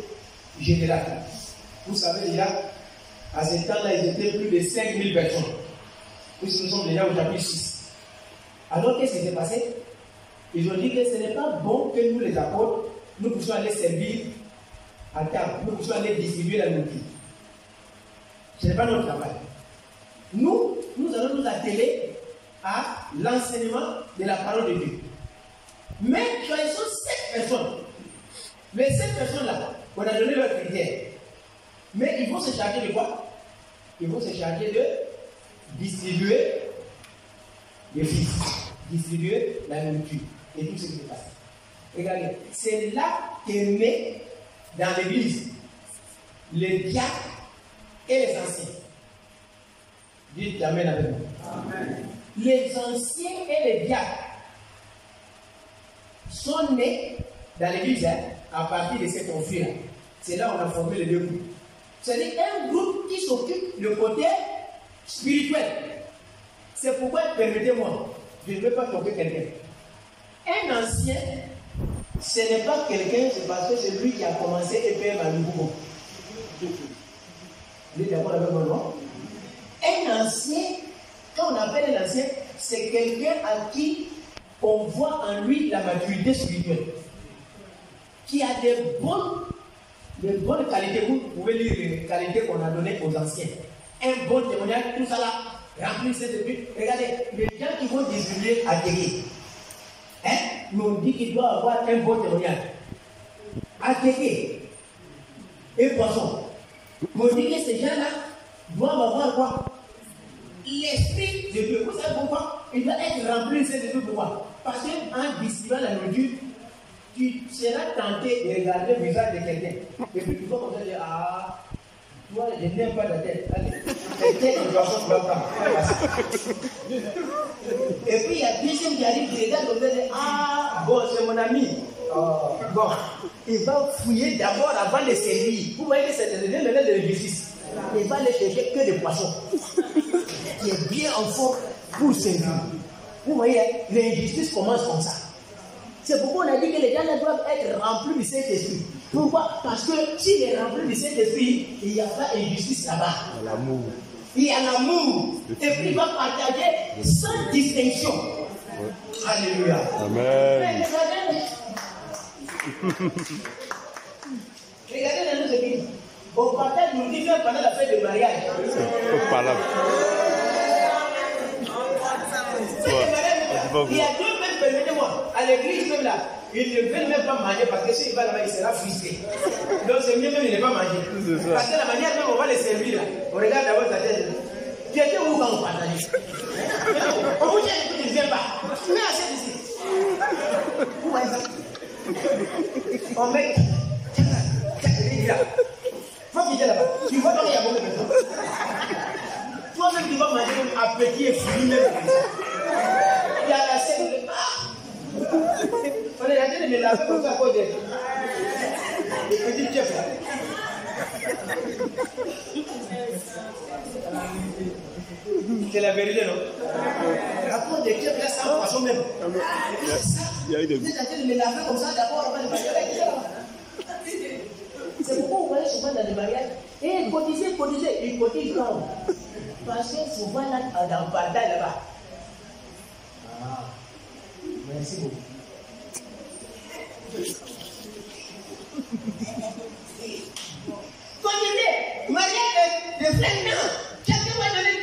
A: générale. Vous savez déjà, à ce temps-là, ils étaient plus de 5000 personnes. Puisque nous sommes déjà au chapitre 6. Alors, qu'est-ce qui s'est passé? Ils ont dit que ce n'est pas bon que nous, les apôtres, nous puissions aller servir à table, nous puissions aller distribuer la nourriture. Ce n'est pas notre travail. Nous allons nous atteler à l'enseignement de la parole de Dieu. Mais choisissons 7 personnes. Les 7 personnes-là, on a donné leur critère. Mais ils vont se charger de quoi? Ils vont se charger de distribuer les fils, distribuer la nourriture et tout ce qui se passe. Regardez, c'est là qu'est né dans l'église les diacres et les anciens. Dites Amen avec moi. Amen. Les anciens et les diacres sont nés dans l'église à partir de ces conflits-là. C'est là où on a formé les deux groupes. C'est-à-dire un groupe qui s'occupe du côté spirituel. C'est pourquoi, permettez-moi, je ne veux pas tromper quelqu'un. Un ancien, ce n'est pas quelqu'un, c'est parce que c'est lui qui a commencé et fait ma nouveau. Vous êtes d'accord avec moi, non? Un ancien, quand on appelle un ancien, c'est quelqu'un à qui on voit en lui la maturité spirituelle, qui a des bonnes qualités. Vous pouvez lire les qualités qu'on a données aux anciens. Un bon témoignage, tout ça là, rempli cette étude. Regardez, les gens qui vont distribuer à Tégué, nous on dit qu'il doit avoir un bon témoignage. À Tégué et poisson. On dit que ces gens-là doivent avoir quoi? L'esprit de Dieu. Vous savez pourquoi? Il doit être rempli de cette étude. Pourquoi? Parce qu'en distribuant la nourriture, tu seras tenté de regarder le visage de quelqu'un. Et puis tu vas comme ça dire, ah, toi, je n'aime pas ta tête. Ta tête, de poisson, tu vas pas. Et puis il y a deuxième qui arrive, qui regarde comme ça, dit, ah, bon, c'est mon ami. Bon, il va fouiller d'abord avant de servir. Vous voyez que c'est le domaine de la justice. Il va aller chercher que des poissons. Qui est bien en forme pour servir. Vous voyez, l'injustice commence comme ça. C'est pourquoi on a dit que les gens doivent être remplis du Saint-Esprit. Pourquoi? Parce que s'il est rempli du Saint-Esprit, il n'y a pas d'injustice là-bas.
C: L'amour.
A: Il y a l'amour. Et puis il va partager sans distinction. Alléluia.
C: Amen.
A: Regardez dans nos églises. On partage nous dit pendant la fête de mariage.
C: C'est pas là.
A: Il y a deux mêmes, permettez-moi, à l'église même là, ils ne veulent même pas manger parce que s'il va là-bas, il sera frustré. Donc c'est mieux même, il ne pas manger. Parce que la manière dont on va les servir là, on regarde d'abord ta tête. Tu étais où quand on partage? On vous dit que tu ne viens pas. Mais assez ici. Où voyez ça? On met. Faut qu'il y ait là-bas. Tu vois donc il y a beaucoup de personnes. Toi-même tu vas manger comme appétit et fruits même. Il y a la scène de. On est en train de me laver comme ça à cause des petits chefs là. C'est la vérité, non? À cause des chefs là, ça en poisson même. Vous êtes en train de me laver comme ça d'abord avant de manger avec ça. C'est pourquoi vous voyez souvent dans les mariages, et cotiser, ils cotisent quand? Parce que souvent là, dans le barda là-bas. Ah, merci beaucoup. Cotisez, mariage de 5 ans, chacun va donner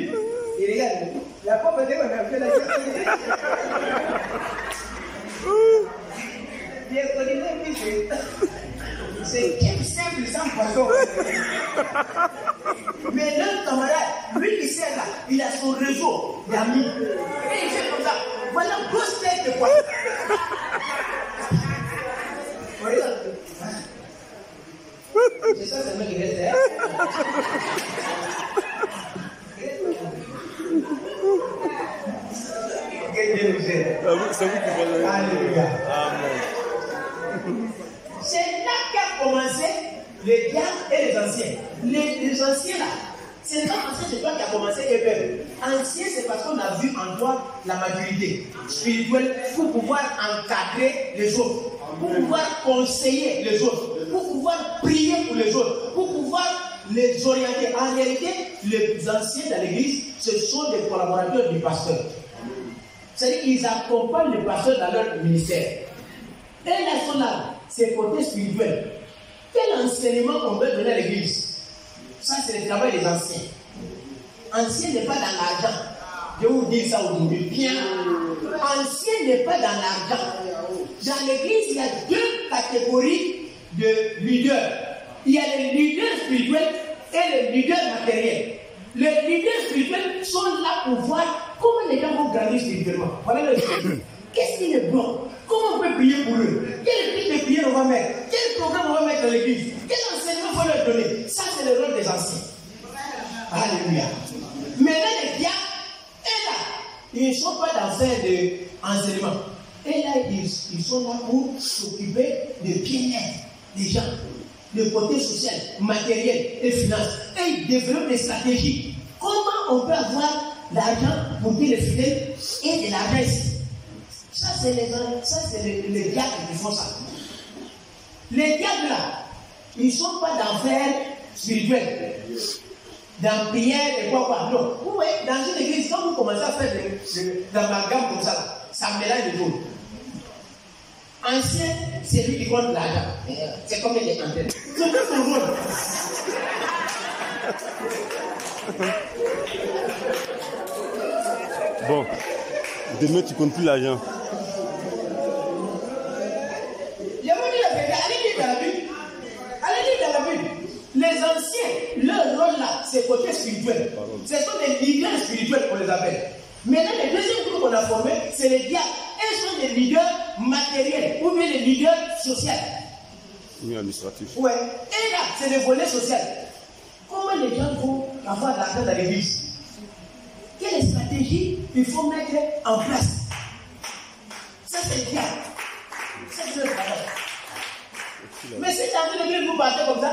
A: 2000. Et regarde, la pauvreté, on a fait la question. C'est quel simple sans poisson. Mais l'un camarade, lui qui sert là, il a son réseau d'amis. Et il fait comme ça. Voilà une grosse tête de poisson. C'est ça seulement qui reste, hein? Que Dieu nous aide.
C: C'est vous qui voulez.
A: Alléluia.
C: Amen.
A: C'est là qu'a commencé les diacres et les anciens. Les anciens là, c'est pas parce que c'est toi qui as commencé Ebel. Ancien, c'est parce qu'on a vu en toi la maturité spirituelle pour pouvoir encadrer les autres, pour pouvoir conseiller les autres, pour pouvoir prier pour les autres, pour pouvoir les orienter. En réalité, les anciens dans l'église, ce sont des collaborateurs du pasteur. C'est-à-dire qu'ils accompagnent le pasteur dans leur ministère. Et là, sont là. C'est côté spirituel. Quel enseignement on veut donner à l'église? Ça, c'est le travail des anciens. Ancien n'est pas dans l'argent. Je vous dis ça aujourd'hui. Bien. Ancien n'est pas dans l'argent. Dans l'église, il y a deux catégories de leaders. Il y a les leaders spirituels et les leaders matériels. Les leaders spirituels sont là pour voir comment les gens vont grandir spirituellement. Voilà le sujet. Qu'est-ce qui est bon? Comment on peut prier pour eux? Quel type de prière on va mettre? Quel programme on va mettre dans l'église? Quel enseignement il faut leur donner? Ça, c'est le rôle des anciens. Alléluia. Maintenant, les diacres, et là, ils ne sont pas dans un enseignement. Et là, ils sont là pour s'occuper de bien-être des gens, le côté social, matériel et finance. Et ils développent des stratégies. Comment on peut avoir l'argent pour dire les fidèles et de l'argent ici? Ça, c'est les diables qui font ça. Les diables là, ils ne sont pas dans faire spirituel, dans prière et quoi. Non. Vous voyez, dans une église, quand vous commencez à faire l'amalgame comme ça, ça mélange les autres. Ancien, c'est lui qui compte l'argent. C'est comme il est en tête. C'est tout son rôle.
C: Bon, demain tu comptes plus l'argent.
A: Je vous dis la vérité, allez lire dans la Bible. Allez lire dans la Bible. Les anciens, leur rôle là, c'est côté spirituel. Ce sont des leaders spirituels qu'on les appelle. Maintenant, les deuxièmes groupes qu'on a formés, c'est les diacres. Ils sont des leaders matériels ou bien les leaders sociaux.
C: Oui, administratif.
A: Ouais. Et là, c'est le volet social. Comment les gens vont avoir de l'argent dans l'église? Quelle stratégie il faut mettre en place? Ça, c'est le diable. C'est le travail. Mais si dans une église, vous partez comme ça,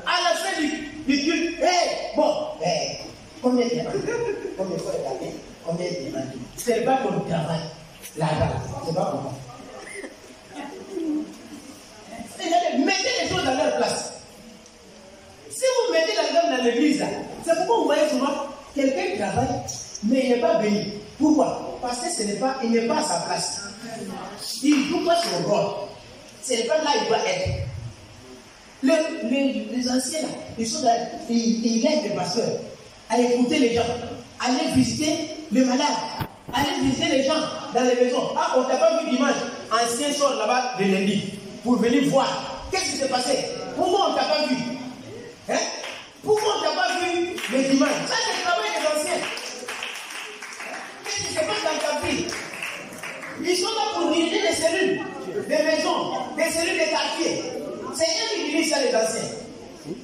A: à la fin du culte, combien de temps? Combien de fois regarder? Combien de temps? C'est pas comme le travail. Là-bas, c'est pas comment. Mettez les choses dans leur place. Si vous mettez la gamme dans l'église, c'est pourquoi vous voyez souvent quelqu'un qui travaille, mais il n'est pas béni. Pourquoi? Parce que il n'est pas à sa place. Il ne joue pas son rôle. Ce n'est pas là qu'il doit être. Les anciens, là, ils sont là, ils aident les pasteurs à écouter les gens, à aller visiter les malades, à aller visiter les gens dans les maisons. Ah, on ne t'a pas vu dimanche, ancien sort là-bas de lundi, pour venir voir. Qu'est-ce qui s'est passé? Pourquoi on ne t'a pas vu? Hein? Pourquoi on ne t'a pas vu le dimanche? Ça, c'est le travail des anciens. Qu'est-ce qui se passe dans ta vie? Ils sont là pour diriger des cellules, des maisons, des cellules des quartiers. C'est eux qui dirigent ça, les anciens.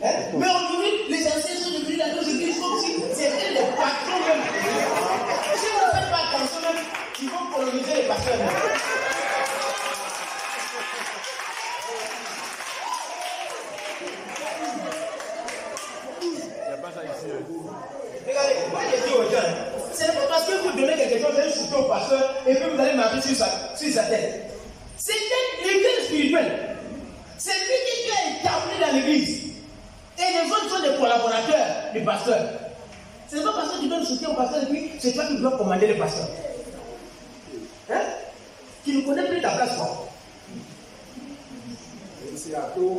A: Hein? Mais aujourd'hui, les anciens sont devenus dans nos églises comme si c'était les patrons même. Si vous ne faites pas attention même, ils vont coloniser les pasteurs même. Regardez, moi je dis aux gens, ce n'est pas parce que vous donnez quelque chose, vous allez shooter au pasteur et puis vous allez marcher sur sa tête. C'est l'église spirituelle. C'est lui qui est établi dans l'église. Et les autres sont des collaborateurs du pasteur. Ce n'est pas parce que tu donnes soutien au pasteur et puis c'est toi qui dois commander le pasteur. Hein? Tu ne connais plus ta place, quoi. C'est à toi.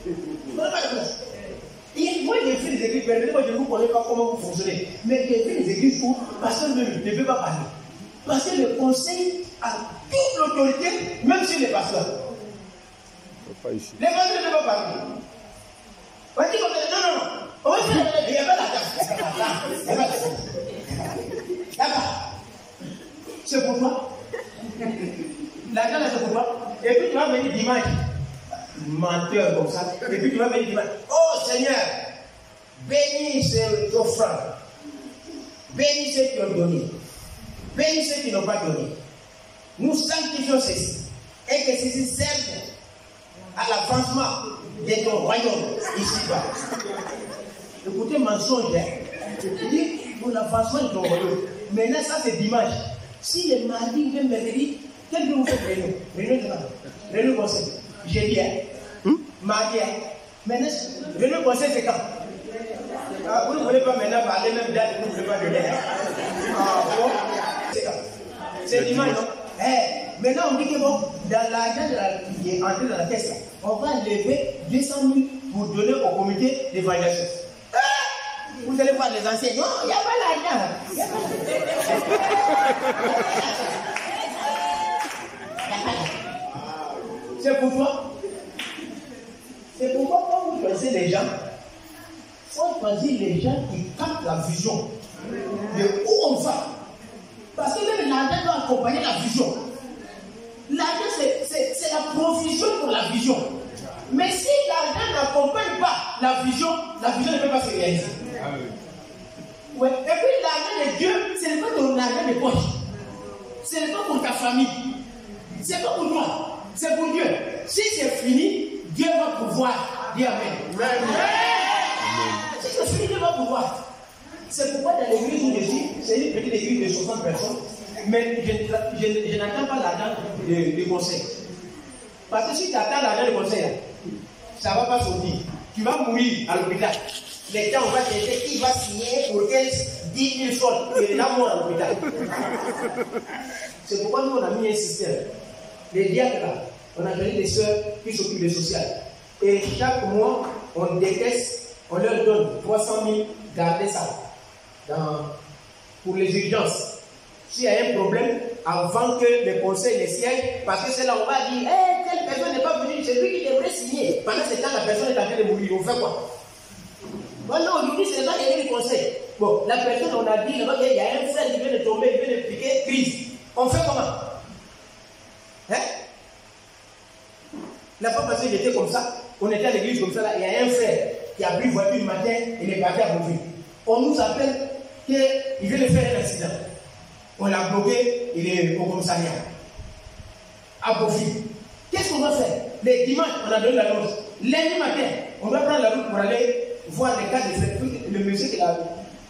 A: Tu ne connais pas la place. Moi, j'ai fait des églises, mais moi, je ne vous connais pas comment vous fonctionnez. Mais j'ai fait des églises où personne ne peut pas parler. Parce que le conseil a toute l'autorité, même sur les pasteurs.
C: Pas ici.
A: Les pasteurs ne peuvent pas parler. On dit comme ça, non. On va faire il n'y a pas la table. D'accord. C'est pour toi. La table, c'est pour toi. Et puis tu vas venir dimanche. Menteur comme ça, et puis tu vas venir dire, oh Seigneur, bénis ces offrandes, bénis ceux qui ont donné, bénis ceux qui n'ont pas donné. Nous sanctifions ceci, et que ceci serve à l'avancement de ton royaume ici-bas. Écoutez, mensonge, il dit pour l'avancement de ton royaume. Maintenant, ça c'est dimanche. Si le mardi ou le mercredi, quel que vous faites réunion? Réunion conseil. J'ai dit, mardi, maintenant, le conseil c'est quand? Vous ne voulez pas maintenant parler même date, vous ne voulez pas donner. Ah bon? C'est quand? C'est dimanche, non? Maintenant on dit que bon, dans l'argent qui est entré dans la caisse, on va lever 200 000 pour donner au comité d'évaluation. Vous allez voir les anciens, non, il n'y a pas l'argent. C'est pourquoi? C'est pourquoi quand vous choisissez les gens, il faut choisir les gens qui captent la vision de où on va. Parce que même l'argent doit accompagner la vision. L'argent, c'est la provision pour la vision. Mais si l'argent n'accompagne pas la vision ne peut pas se réaliser. Ouais. Et puis l'argent de Dieu, ce n'est pas ton argent de poche. Ce n'est pas pour ta famille. Ce n'est pas pour toi. C'est pour Dieu. Si c'est fini, Dieu va pouvoir. Dis Amen. Si c'est fini, Dieu va pouvoir. C'est pourquoi dans l'église où je suis, c'est une petite église de 60 personnes. Mais je n'attends pas l'argent de conseil. Parce que si tu attends l'argent de conseil, ça ne va pas sortir. Tu vas mourir à l'hôpital. Les gens, on va te dire qui va signer pour 10 000 sols. Il est là mort à l'hôpital. C'est pourquoi nous, on a mis un système. Les diacres là, on a donné des sœurs qui s'occupent des sociales. Et chaque mois, on décaisse, on leur donne 300 000, gardez ça pour les urgences. S'il y a un problème, avant que le conseil ne siège, parce que c'est là où on va dire, telle personne n'est pas venue, c'est lui qui devrait signer. Pendant ce temps, la personne est en train de mourir, on fait quoi? Voilà, aujourd'hui, c'est pas qu'il y a eu le conseil. Bon, la personne, on a dit, il y a un frère qui vient de tomber, il vient de piquer, crise. On fait comment? Hein? La fois passée, j'étais comme ça, on était à l'église comme ça, là, il y a un frère qui a pris une voiture le matin, il est parti à Beauville. On nous appelle qu'il vient de faire un accident. On l'a bloqué, il est au commissariat. À Beauville. Qu'est-ce qu'on va faire? Les dimanches, on a donné la loge. Lundi matin, on doit prendre la route pour aller voir les cas de frères. Le monsieur qui a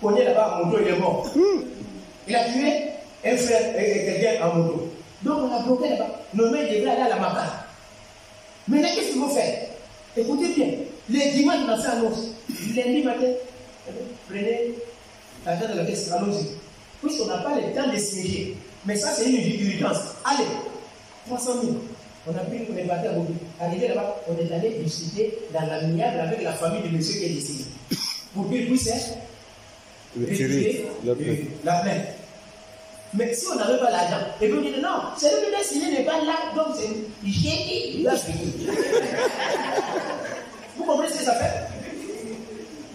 A: cogné là-bas à moto, il est mort. Il a tué un frère et quelqu'un en moto. Donc on a bloqué là-bas. Nos mains devraient aller à la maca. Maintenant, qu'est-ce qu'il faut faire? Écoutez bien. Les dimanches, on a fait annonce. Lundi matin, prenez l'argent de la caisse, allons-y. Puisqu'on n'a pas le temps de siéger. Mais ça, c'est une urgence. Allez, 300 000. On a pris, on est parti à Beauville. Arrivé là-bas, on est allé discuter dans la l'amiable avec la famille de monsieur qui est décédé. Pour qu'il puisse retirer la plainte. Mais si on n'avait pas l'argent, et puis on dit non, celui qui est signé n'est pas là, donc c'est il va finir. Vous comprenez ce que ça fait?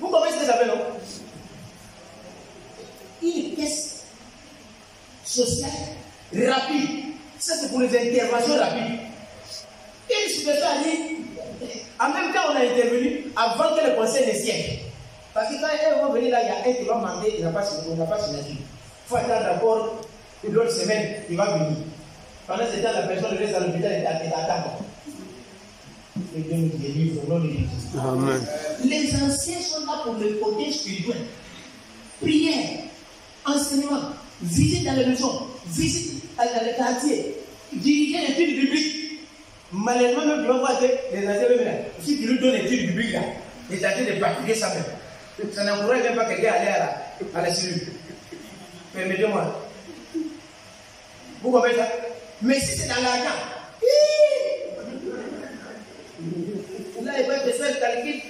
A: Vous comprenez ce que ça fait, non? Une caisse sociale rapide. Ça, c'est pour les interventions rapides. Une situation arrive. En même temps, on a intervenu avant que le conseil ne siège. Parce que quand ils vont venir là, il y a un qui va demander, il n'a pas signé. Il faut attendre d'abord l'autre semaine, il va venir. Pendant ce temps, la personne reste à l'hôpital et attend. Que Dieu nous délivre au nom de Jésus. Amen. Les anciens sont là pour le côté spirituel. Prière, enseignement, visite dans les maisons, visite dans les quartiers, diriger l'étude biblique. Malheureusement, même tu vas voir que les anciens, si tu lui donnes l'étude biblique, là, il est en train de pratiquer ça même. Ça n'encourage même pas quelqu'un à aller à la cellule. Permettez-moi. Vous comprenez ça? Mais si c'est dans l'argent, là, il va te faire le calcul.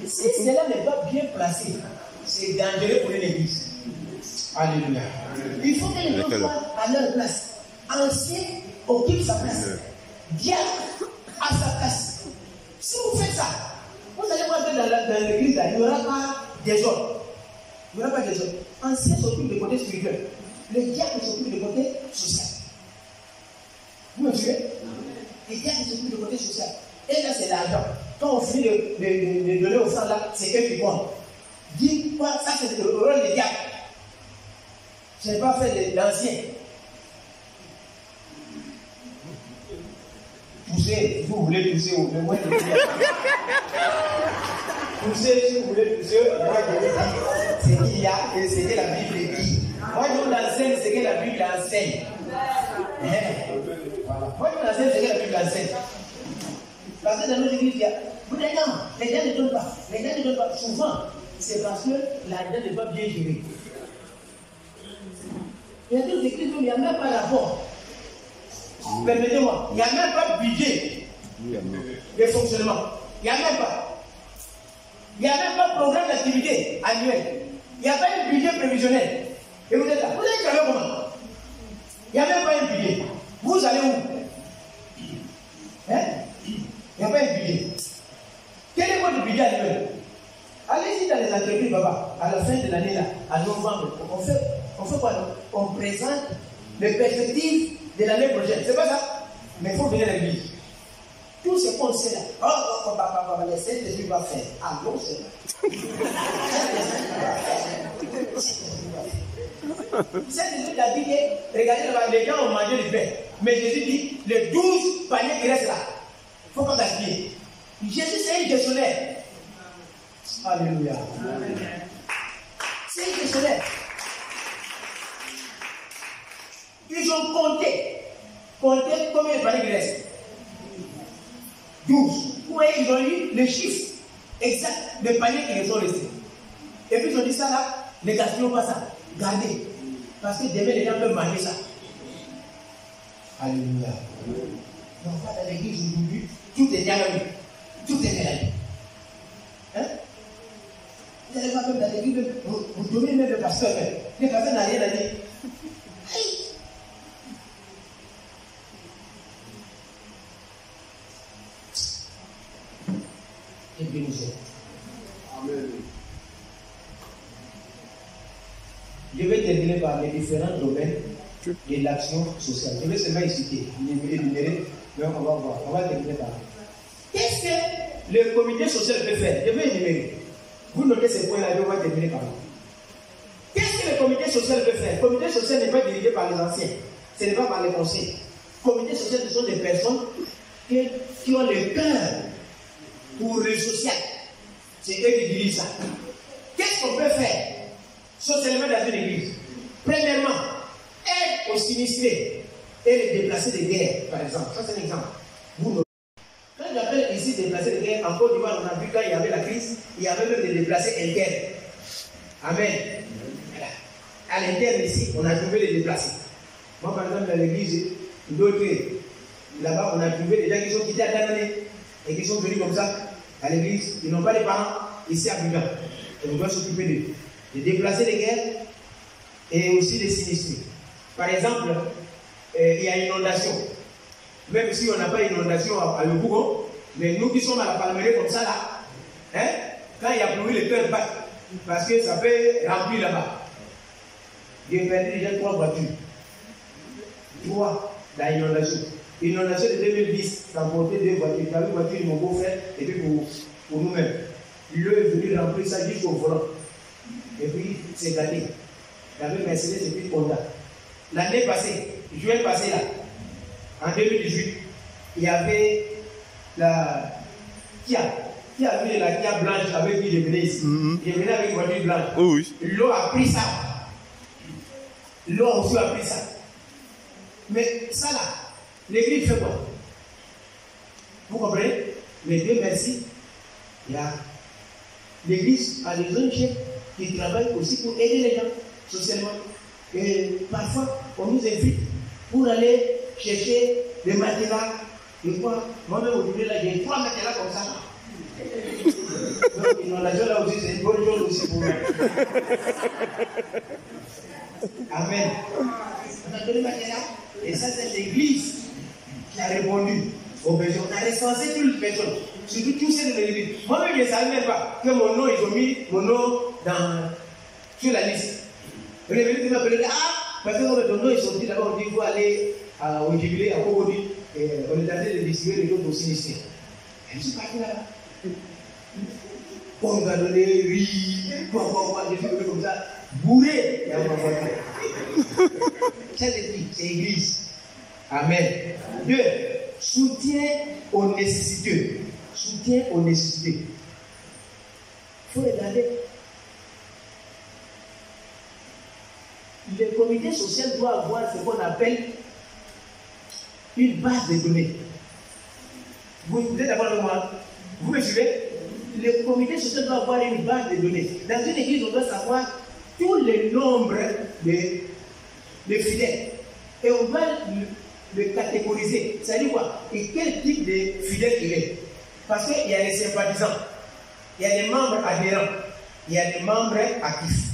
A: Si cela n'est pas bien placé, c'est dangereux pour une église. Alléluia. Il faut que les gens soient à leur place. Ancien occupe sa place. Diacre à sa place. Si vous faites ça, vous allez voir que dans l'église, il n'y aura pas désordre. Il n'y aura pas désordre. Ancien s'occupe du côté spirituel. Le diacre s'occupe du côté social. Vous me suivez? Le diacre s'occupe du côté social. Et là, c'est l'argent. Quand on finit de donner aux gens là, c'est eux qui comptent. Dites quoi, ça c'est le rôle des diacres. Ce n'est pas fait d'anciens. Poussez, si vous voulez pousser, au moins de poussez, si vous voulez pousser, moi je vais dire ce qu'il y a et ce que la Bible dit. Moi je vous enseigne ce que la Bible enseigne. Voilà. Moi je vous enseigne ce que la Bible enseigne. Parce que dans nos églises, il y a les gens ne donnent pas. Les gens ne donnent pas. Souvent, c'est parce que l'argent n'est pas bien géré. Il y a des églises où il n'y a même pas rapport. Permettez-moi, il n'y a même pas de budget de fonctionnement. Il n'y a même pas. Il n'y a même pas de programme d'activité annuel. Il n'y a pas de budget prévisionnel. Et vous êtes là. Vous allez travailler comment? Il n'y a même pas un budget. Vous allez où? Hein? Il n'y a pas un budget. Quel est votre budget annuel? Allez-y dans les entreprises, papa. À la fin de l'année, là, à novembre, on fait quoi? On présente les perspectives de l'année prochaine. C'est pas ça? Mais il faut venir à l'église. Tout ce qu'on sait là. Oh, les Saint-Esprit va faire. Ah non, c'est là. Saint-Esprit a dit que, regardez, les gens ont mangé du pain. Mais Jésus dit, les 12 paniers qui restent là, il faut pas gaspiller. Jésus, c'est un gestionnaire. Alléluia. C'est impressionnant. Ils ont compté combien de paniers il reste. 12. Oui, ils ont eu le chiffre exact des paniers qui les ont restés. Et puis ils ont dit ça là, ne gaspillons pas ça. Gardez. Parce que demain les gens peuvent manger ça. Alléluia. Donc dans l'église aujourd'hui, tout est gagné. Tout est gagné. Hein? Vous n'allez pas même dans l'église, vous donnez même le pasteur. Le pasteur n'a rien à dire. Et bien nous sommes. Amen. Je vais terminer par les différents domaines de l'action sociale. Je vais seulement y citer, énumérer, mais on va voir. On va terminer par là. Qu'est-ce que le comité social peut faire? Je vais énumérer. Vous notez ces points-là, on va terminer par là. Qu'est-ce que le comité social peut faire? Le comité social n'est pas dirigé par les anciens, ce n'est pas par les conseils. Le comité social, ce sont des personnes qui ont le cœur pour le social. C'est eux qui dirigent ça. Qu'est-ce qu'on peut faire socialement dans une église? Premièrement, aide aux sinistrés et les déplacés de guerre, par exemple. Ça, c'est un exemple. Quand j'appelle ici déplacés de guerre, en Côte d'Ivoire, on a vu quand il y avait la crise, il y avait même des déplacés internes. Amen. Voilà. À l'interne ici, on a trouvé les déplacés. Moi, par exemple, dans l'église d'autres, là-bas, on a trouvé des gens qui sont quittés à Danané et qui sont venus comme ça à l'église. Ils n'ont pas de parents ici à Bugan. Et on doit s'occuper d'eux. De déplacer les guerres et aussi des sinistrés. Par exemple, il y a inondation. Même si on n'a pas d'inondation à Lubougon, mais nous qui sommes à la Palmeraie comme ça là, hein, quand il y a plu, le cœur bat. Parce que ça peut remplir là-bas. J'ai perdu déjà 3 voitures. 3 dans l'inondation. L'inondation de 2010, ça a porté 2 voitures. Il y a une voiture de mon beau-frère et puis pour nous-mêmes. L'eau est venue remplir ça jusqu'au volant. Et puis, c'est gâté. Il y avait Mercedes et puis Honda. L'année passée, juin passé là, en 2018, il y avait la Kia. Qui a vu la Kia blanche avec qui je venais ici. Je venais avec une voiture blanche. Oh oui. L'eau a pris ça. L'eau aussi a pris ça. Mais ça là, l'église fait quoi? Vous comprenez? Mais Dieu merci, il y a l'église a des jeunes chefs qui travaillent aussi pour aider les gens socialement. Et parfois, on nous invite pour aller chercher des matelas. Et quoi? Moi-même, aujourd'hui, là, j'ai 3 matelas comme ça. Donc, l'inondation là aussi, c'est une bonne chose aussi pour nous. Amen. On a donné matelas. Et ça, c'est l'église qui a répondu aux besoins. On a recensé toutes les personnes. Surtout tous ceux de l'église. Moi-même, je ne savais même pas que mon nom, ils ont mis mon nom sur la liste. Et les venus m'appeler, parce que ton nom est sorti là-bas, on dit qu'il faut aller au jubilé, à Kogodi, et on est en train de distribuer les autres aussi sinistrés. Et je suis parti là-bas. On va donner riz, je suis venu comme ça, bourré. C'est l'église. Amen. 2. Soutien aux nécessiteux. Soutien aux nécessiteux. Il faut regarder. Le comité social doit avoir ce qu'on appelle une base de données. Vous êtes d'accord avec moi? Vous me suivez? Le comité social doit avoir une base de données. Dans une église, on doit savoir tous les nombres de fidèles. Et on va le catégoriser. C'est-à-dire quoi? Et quel type de fidèle il est? Parce qu'il y a les sympathisants, il y a les membres adhérents, il y a les membres actifs.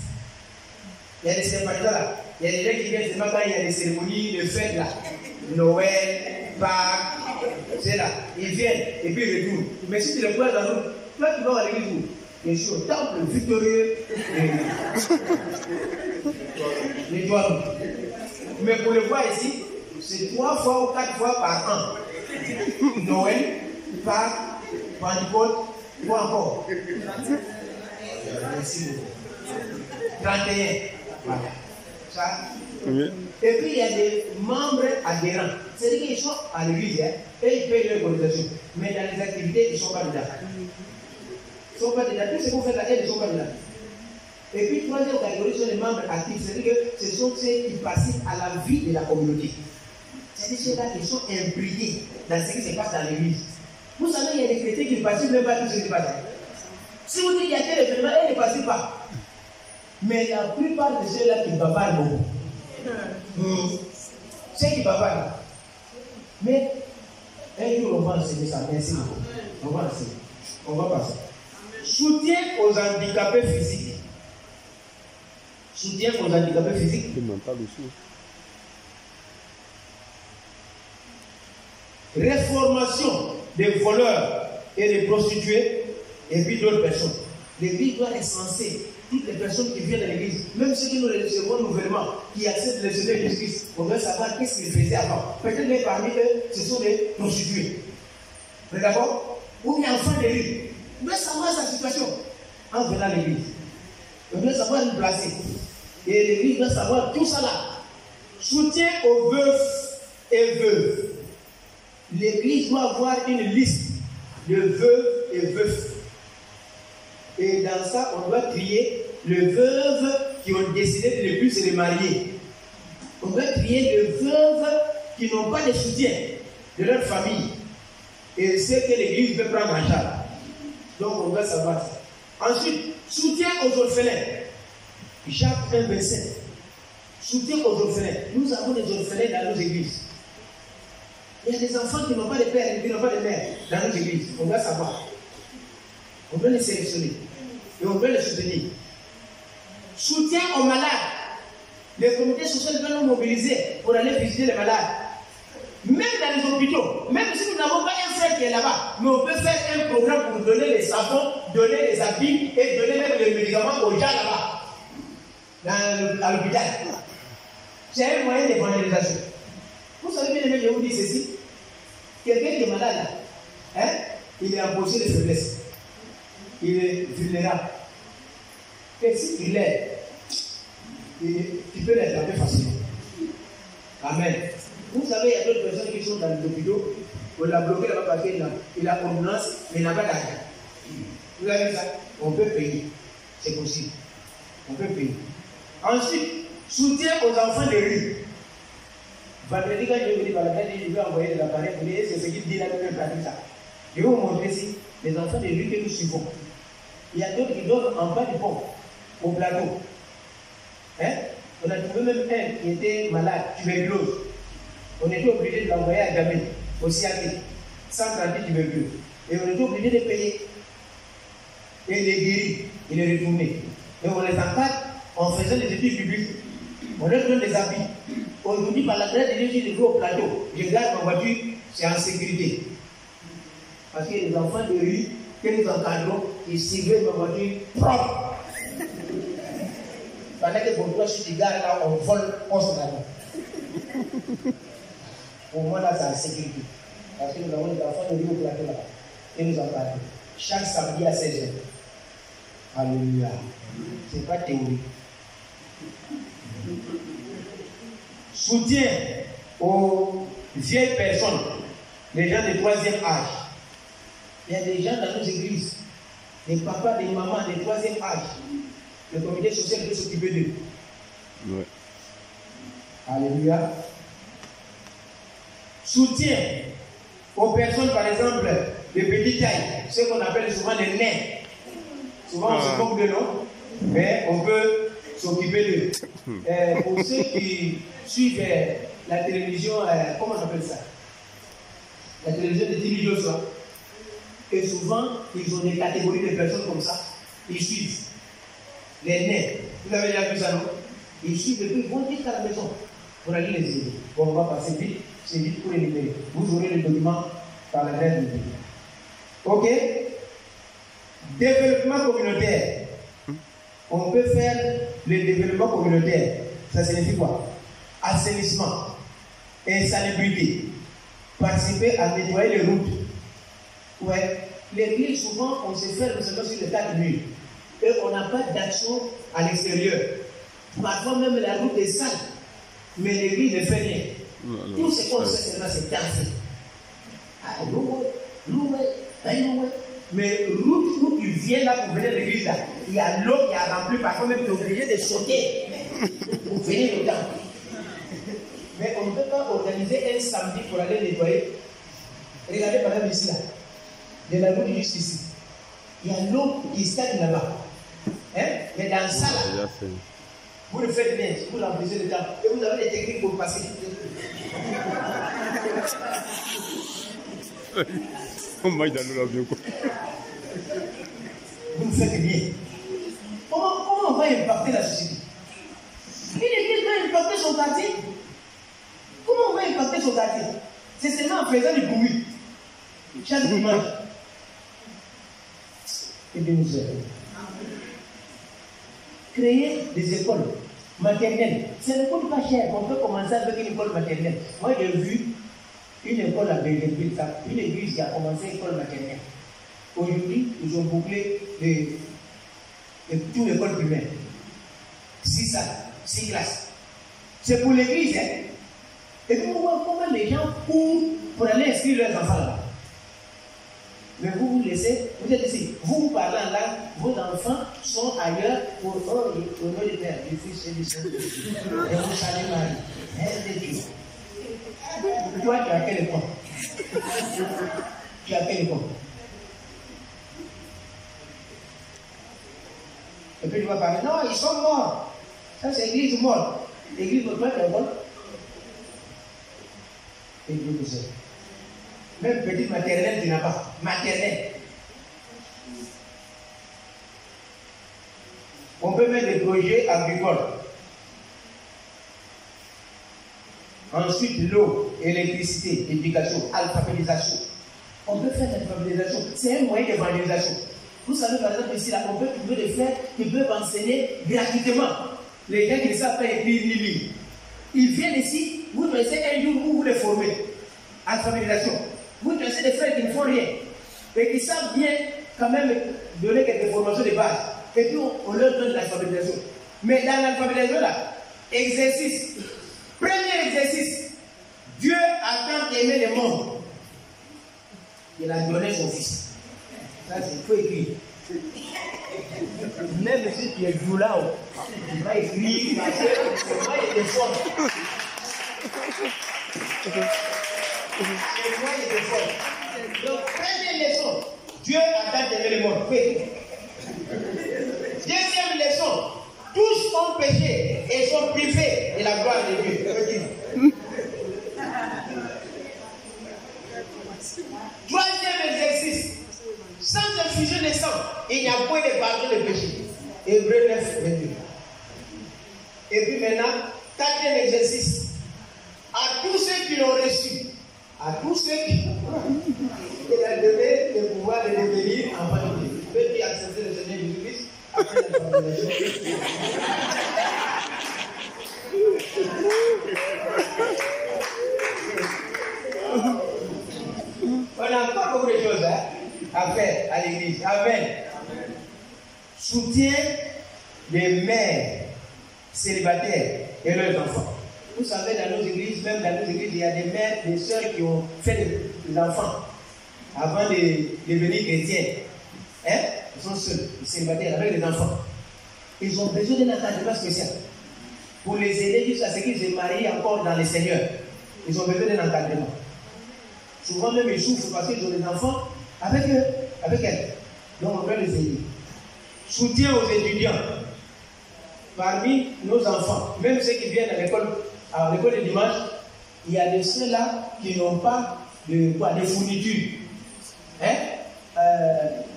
A: Il y a des sympathisants là. Il y a des gens qui viennent seulement quand il y a des cérémonies de fête là. Noël, Pâques, c'est là. Ils viennent et puis ils retournent. Mais si tu les vois dans la route, toi tu vas à l'église où? Je suis au temple victorieux. L'étoile. Mais pour le voir ici, c'est 3 fois ou 4 fois par an. Noël, Pâques, Pentecôte, quoi encore? Merci beaucoup. 31. Voilà. Ça. Oui. Et puis il y a des membres adhérents. C'est-à-dire qu'ils sont à l'église et ils payent leur cotisation. Mais dans les activités, ils ne sont pas dedans. Ils ne sont pas de la vie. Tout ce qu'on fait là, ils ne sont pas de la vie. Et puis, troisième catégorie sont les membres actifs. C'est-à-dire que ce sont ceux qui participent à la vie de la communauté. C'est-à-dire ceux-là qui sont impliqués dans ce qui se passe dans l'église. Vous savez, il y a des chrétiens qui ne participent même pas à tout ce qui se passe. Si vous dites qu'il y a tel événement, ils ne participent pas. Mais la plupart de ceux-là qui bavardent beaucoup. Ceux qui bavardent. Mais un jour, on va enseigner ça. Merci beaucoup. On va enseigner. On va passer. Soutien aux handicapés physiques. Soutien aux handicapés physiques. Réformation des voleurs et des prostituées et puis d'autres personnes. L'église doit recenser toutes les personnes qui viennent de l'église, même ceux qui nous recevons nouvellement, qui acceptent le Seigneur Jésus-Christ. On veut savoir qu'est-ce qu'ils faisaient avant. Peut-être que parmi eux, ce sont des prostituées. Vous êtes d'accord? Ou bien enfants de rue. On veut savoir sa situation en venant à l'église. On veut savoir nous placer. Et l'église doit savoir tout ça là. Soutien aux veufs et veuves. L'église doit avoir une liste de veuves et veufs. Et dans ça, on doit trier les veuves qui ont décidé de ne plus se marier. On doit trier les veuves qui n'ont pas de soutien de leur famille. Et c'est que l'église veut prendre en charge. Donc on doit savoir ça. Ensuite, soutien aux orphelins. Jacques 1, verset. Soutien aux orphelins. Nous avons des orphelins dans nos églises. Il y a des enfants qui n'ont pas de père et qui n'ont pas de mère dans nos églises. On doit savoir. On doit les sélectionner. Et on doit les soutenir. Soutien aux malades. Les comités sociaux doivent nous mobiliser pour aller visiter les malades. Même dans les hôpitaux, même si nous n'avons pas un frère qui est là-bas, mais on peut faire un programme pour donner les savons, donner les habits et donner même les médicaments aux gens là-bas, à l'hôpital. C'est un moyen d'évangélisation. Vous savez bien, je vous dis ceci. Quelqu'un qui est malade là, hein, il est en position de faiblesse. Il est vulnérable. Et si tu l'aides, tu peux l'attraper facilement. Amen. Vous savez, il y a d'autres personnes qui sont dans les hôpitaux, on l'a bloqué là-bas parce qu'il a ordonnance, mais il n'a pas d'argent. Vous avez vu ça? On peut payer. C'est possible. On peut payer. Ensuite, soutien aux enfants de rue. Vendredi, quand je vais venir par la tête, je vais envoyer de l'appareil pour dire c'est ce qu'il dit là, que je pratique ça. Je vais vous montrer ici les enfants de rue que nous suivons. Il y a d'autres qui dorment en bas du pont, au plateau. Hein? On a trouvé même un qui était malade, tuberculose. On était obligé de l'envoyer à Gamé, au CAT, 130 tuberculose. Et on était obligé de payer. Et il est guéri, il est retourné. Et on les encadre en faisant des études publiques. On leur donne des habits. Aujourd'hui, par la grâce de Dieu, je vais au plateau. Je garde ma voiture, c'est en sécurité. Parce qu'il y a des enfants de rue que nous encadrons, ils surveillent ma voiture propre. Pendant que pour toi, si tu gardes là, on vole constamment. Au moins là, c'est en sécurité. Parce que nous avons des enfants de rue au plateau là. Et nous encadrons. Chaque samedi à 16h. Alléluia. Ce n'est pas théorique. Soutien aux vieilles personnes, les gens de troisième âge. Il y a des gens dans nos églises, des papas, des mamans de troisième âge. Le comité social peut s'occuper d'eux. Ouais. Alléluia. Soutien aux personnes, par exemple, de petite taille, ce qu'on appelle souvent les nains. Souvent, on se moque de nom, mais on peut s'occuper d'eux. Pour ceux qui suivent la télévision, comment on appelle ça? La télévision de télévision, ça. Et souvent, ils ont des catégories de personnes comme ça. Ils suivent les nains. Vous avez déjà vu ça, non? Ils suivent et puis ils vont jusqu'à la maison pour aller les aider. Bon, on va passer vite. C'est vite pour les libérer. Vous aurez les documents par la reine de Dieu. Ok? Développement communautaire. On peut faire le développement communautaire. Ça signifie quoi? Assainissement, insalubrité, participer à nettoyer les routes. Ouais. L'église, souvent, on se fait seulement sur le tas de murs. Et on n'a pas d'action à l'extérieur. Parfois même la route est sale. Mais l'église ne fait rien. Tout ce qu'on sait, c'est danser. Mais route où tu viens là pour venir à l'église, là, il y a l'eau qui a rempli, parfois même tu es obligé de sauter pour venir dedans. Mais on ne peut pas organiser un samedi pour aller nettoyer. Regardez par exemple ici, là, de la route jusqu'ici. Il y a l'eau qui stagne là-bas. Hein? Mais dans ça, là, vous le faites bien, vous l'emplissez le temps. Et vous avez des techniques pour passer.
C: On m'a dit dans l'avion.
A: Vous le faites bien. Comment on va impacter la société? Une église va impacter son quartier. Comment on va impacter son quartier? C'est seulement en faisant du bruit. Chaque dimanche. Et bien nous aider. Créer des écoles maternelles. Ça ne coûte pas cher. On peut commencer avec une école maternelle. Moi, j'ai vu une école à Bénéville, une église qui a commencé une école maternelle. Aujourd'hui, ils ont bouclé toute l'école primaire. 6 classes. C'est pour l'église, hein. Et puis on voit comment les gens courent pour aller inscrire leurs enfants là-bas. Mais vous laissez, vous êtes ici, vous parlez en langue, vos enfants sont ailleurs pour au nom du Père, du Fils et du Saint-Esprit. Et vous saluez Marie, Mère de Dieu. Toi, tu as quelle école? Tu as quelle école? Et puis tu vas parler, non, ils sont morts. Ça, c'est l'église morte. L'église morte, tu as école? Et Dieu vous aide. Même petite maternelle, tu n'as pas. Maternelle. On peut mettre des projets agricoles. Ensuite, l'eau, électricité, éducation, alphabétisation. On peut faire l'alphabétisation. C'est un moyen d'évangélisation. Vous savez, par exemple, ici, là, on peut trouver des frères qui peuvent enseigner gratuitement. Les gens qui ne savent pas écrire ni lire. Ils viennent ici, vous connaissez un jour où vous les formez. Alphabétisation. Vous connaissez des frères qui ne font rien. Et qui savent bien quand même donner quelques formations de base. Et puis on leur donne l'alphabétisation. Mais dans l'alphabétisation là, exercice. Premier exercice. Dieu a tant aimé le monde. Il a donné son fils. Ça, c'est faut écrire. Même si tu es doulard, tu vas écrire parce que tu vas être fort. C'est moi qui est fort. Donc, première leçon, Dieu a tant aimé le monde. Deuxième leçon, tous ont péché et sont privés de la gloire de Dieu. Troisième exercice, sans infusion de sang, il n'y a point de pardon de péché. Hébreux 9, 22. Et puis maintenant, quatrième exercice, à tous ceux qui l'ont reçu, à tous ceux qui il a donné le pouvoir de devenir enfants de Dieu. Ceux qui acceptent le Seigneur Jésus-Christ après la formation. On a encore beaucoup de choses à faire à l'église. Amen. Soutien des mères célibataires et leurs enfants. Vous savez, dans nos églises, même dans nos églises, il y a des mères, des sœurs qui ont fait des enfants avant de devenir chrétiennes. Hein? Ils sont seuls, célibataires, avec des enfants. Ils ont besoin d'un encadrement spécial pour les aider jusqu'à ce qu'ils se marient encore dans le Seigneur. Ils ont besoin d'un encadrement. Souvent même ils souffrent parce qu'ils ont des enfants avec eux, avec elles. Donc on doit les aider. Soutien aux étudiants. Parmi nos enfants, même ceux qui viennent à l'école de dimanche, il y a de ceux-là qui n'ont pas de fournitures. Hein?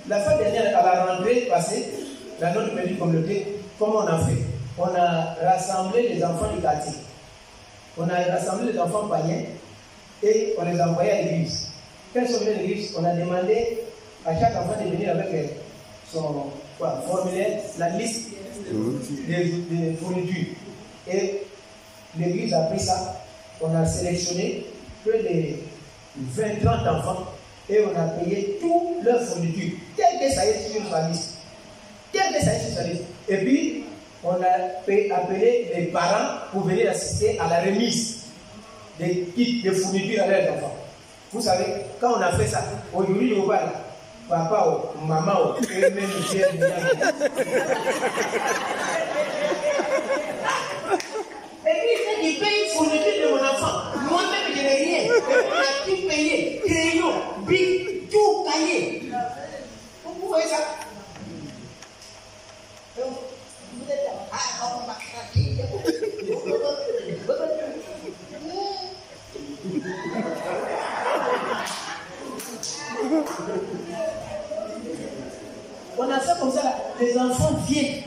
A: La fois dernière, à la rentrée passée, dans notre petite communauté, comment on a fait? On a rassemblé les enfants du quartier. On a rassemblé les enfants païens et on les a envoyés à l'église. Quand ils sont venus à l'église, on a demandé à chaque enfant de venir avec son formulaire, la liste des fournitures. Et l'église a pris ça, on a sélectionné près de 20-30 enfants et on a payé toutes leurs fournitures, tel que ça est sur sa liste. Tel que ça est sur sa liste. Et puis, on a appelé les parents pour venir assister à la remise des kits de fournitures à leurs enfants. Vous savez, quand on a fait ça, aujourd'hui, on voit là, papa, maman, et même Pierre. Et puis, il paye une fourniture de mon enfant. Moi-même, je n'ai rien. On a tout payé. Crayon, bic, tout cahier. Vous voyez ça? Vous êtes là. Ah, on va craquer. On a fait comme ça, là. Les enfants viennent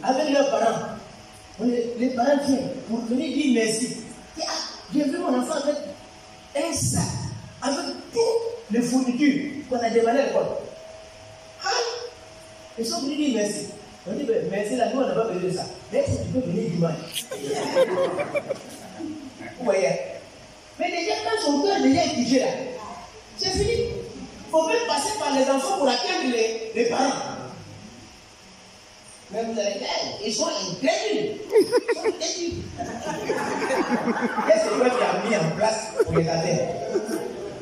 A: avec leurs parents. Les parents viennent pour venir dire merci. Ah, j'ai vu mon enfant avec un sac, avec toutes les fournitures qu'on a demandé à l'école. Ah, ils sont venus dire merci. On dit, merci, là, nous, on n'a pas besoin de ça. Mais est-ce que tu peux venir dimanche? Vous voyez? Mais déjà, quand son cœur déjà est figé là, c'est fini. Il faut même passer par les enfants pour atteindre les parents. Mais vous allez dire, ils sont incrédules. Ils sont incrédules. Qu'est-ce que Dieu a mis en place pour les atteindre?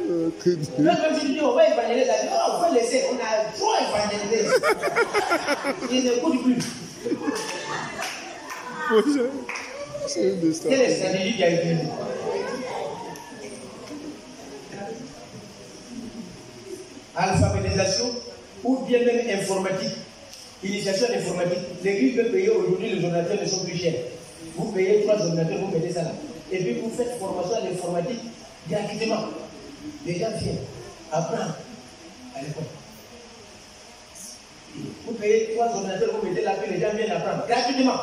A: Même quand tu dis, on va évangéliser, on va laisser, on a trop évangélisé. Ils n'écoutent plus. Quelle est la stratégie qui a été mise? Alphabétisation ou bien même informatique. Initiation informatique. L'église peut payer aujourd'hui, les ordinateurs ne sont plus chers. Vous payez 3 ordinateurs, vous mettez ça là. Et puis vous faites formation à l'informatique gratuitement. Les gens viennent apprendre à l'école. Vous payez 3 ordinateurs, vous mettez là, puis les gens viennent apprendre gratuitement.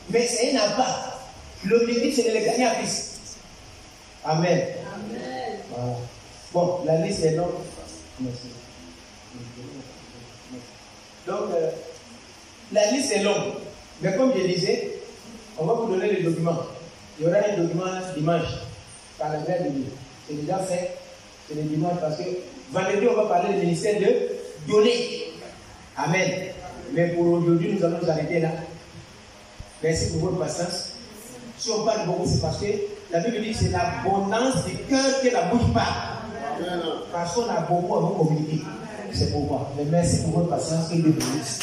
A: Mais c'est un appât. L'objectif, c'est de les gagner à Christ. Amen. Amen. Voilà. Bon, la liste est longue. Merci. Donc, la liste est longue. Mais comme je disais, on va vous donner les documents. Il y aura un document dimanche par la grâce de Dieu. C'est déjà fait. C'est le dimanche parce que vendredi, on va parler du ministère de donner. Amen. Mais pour aujourd'hui, nous allons nous arrêter là. Merci pour votre patience. Si on parle beaucoup, c'est parce que la Bible dit que c'est l'abondance du cœur que la bouche parle. Parce qu'on a beaucoup à vous communiquer. C'est pourquoi. Mais merci pour votre patience et de bénisse.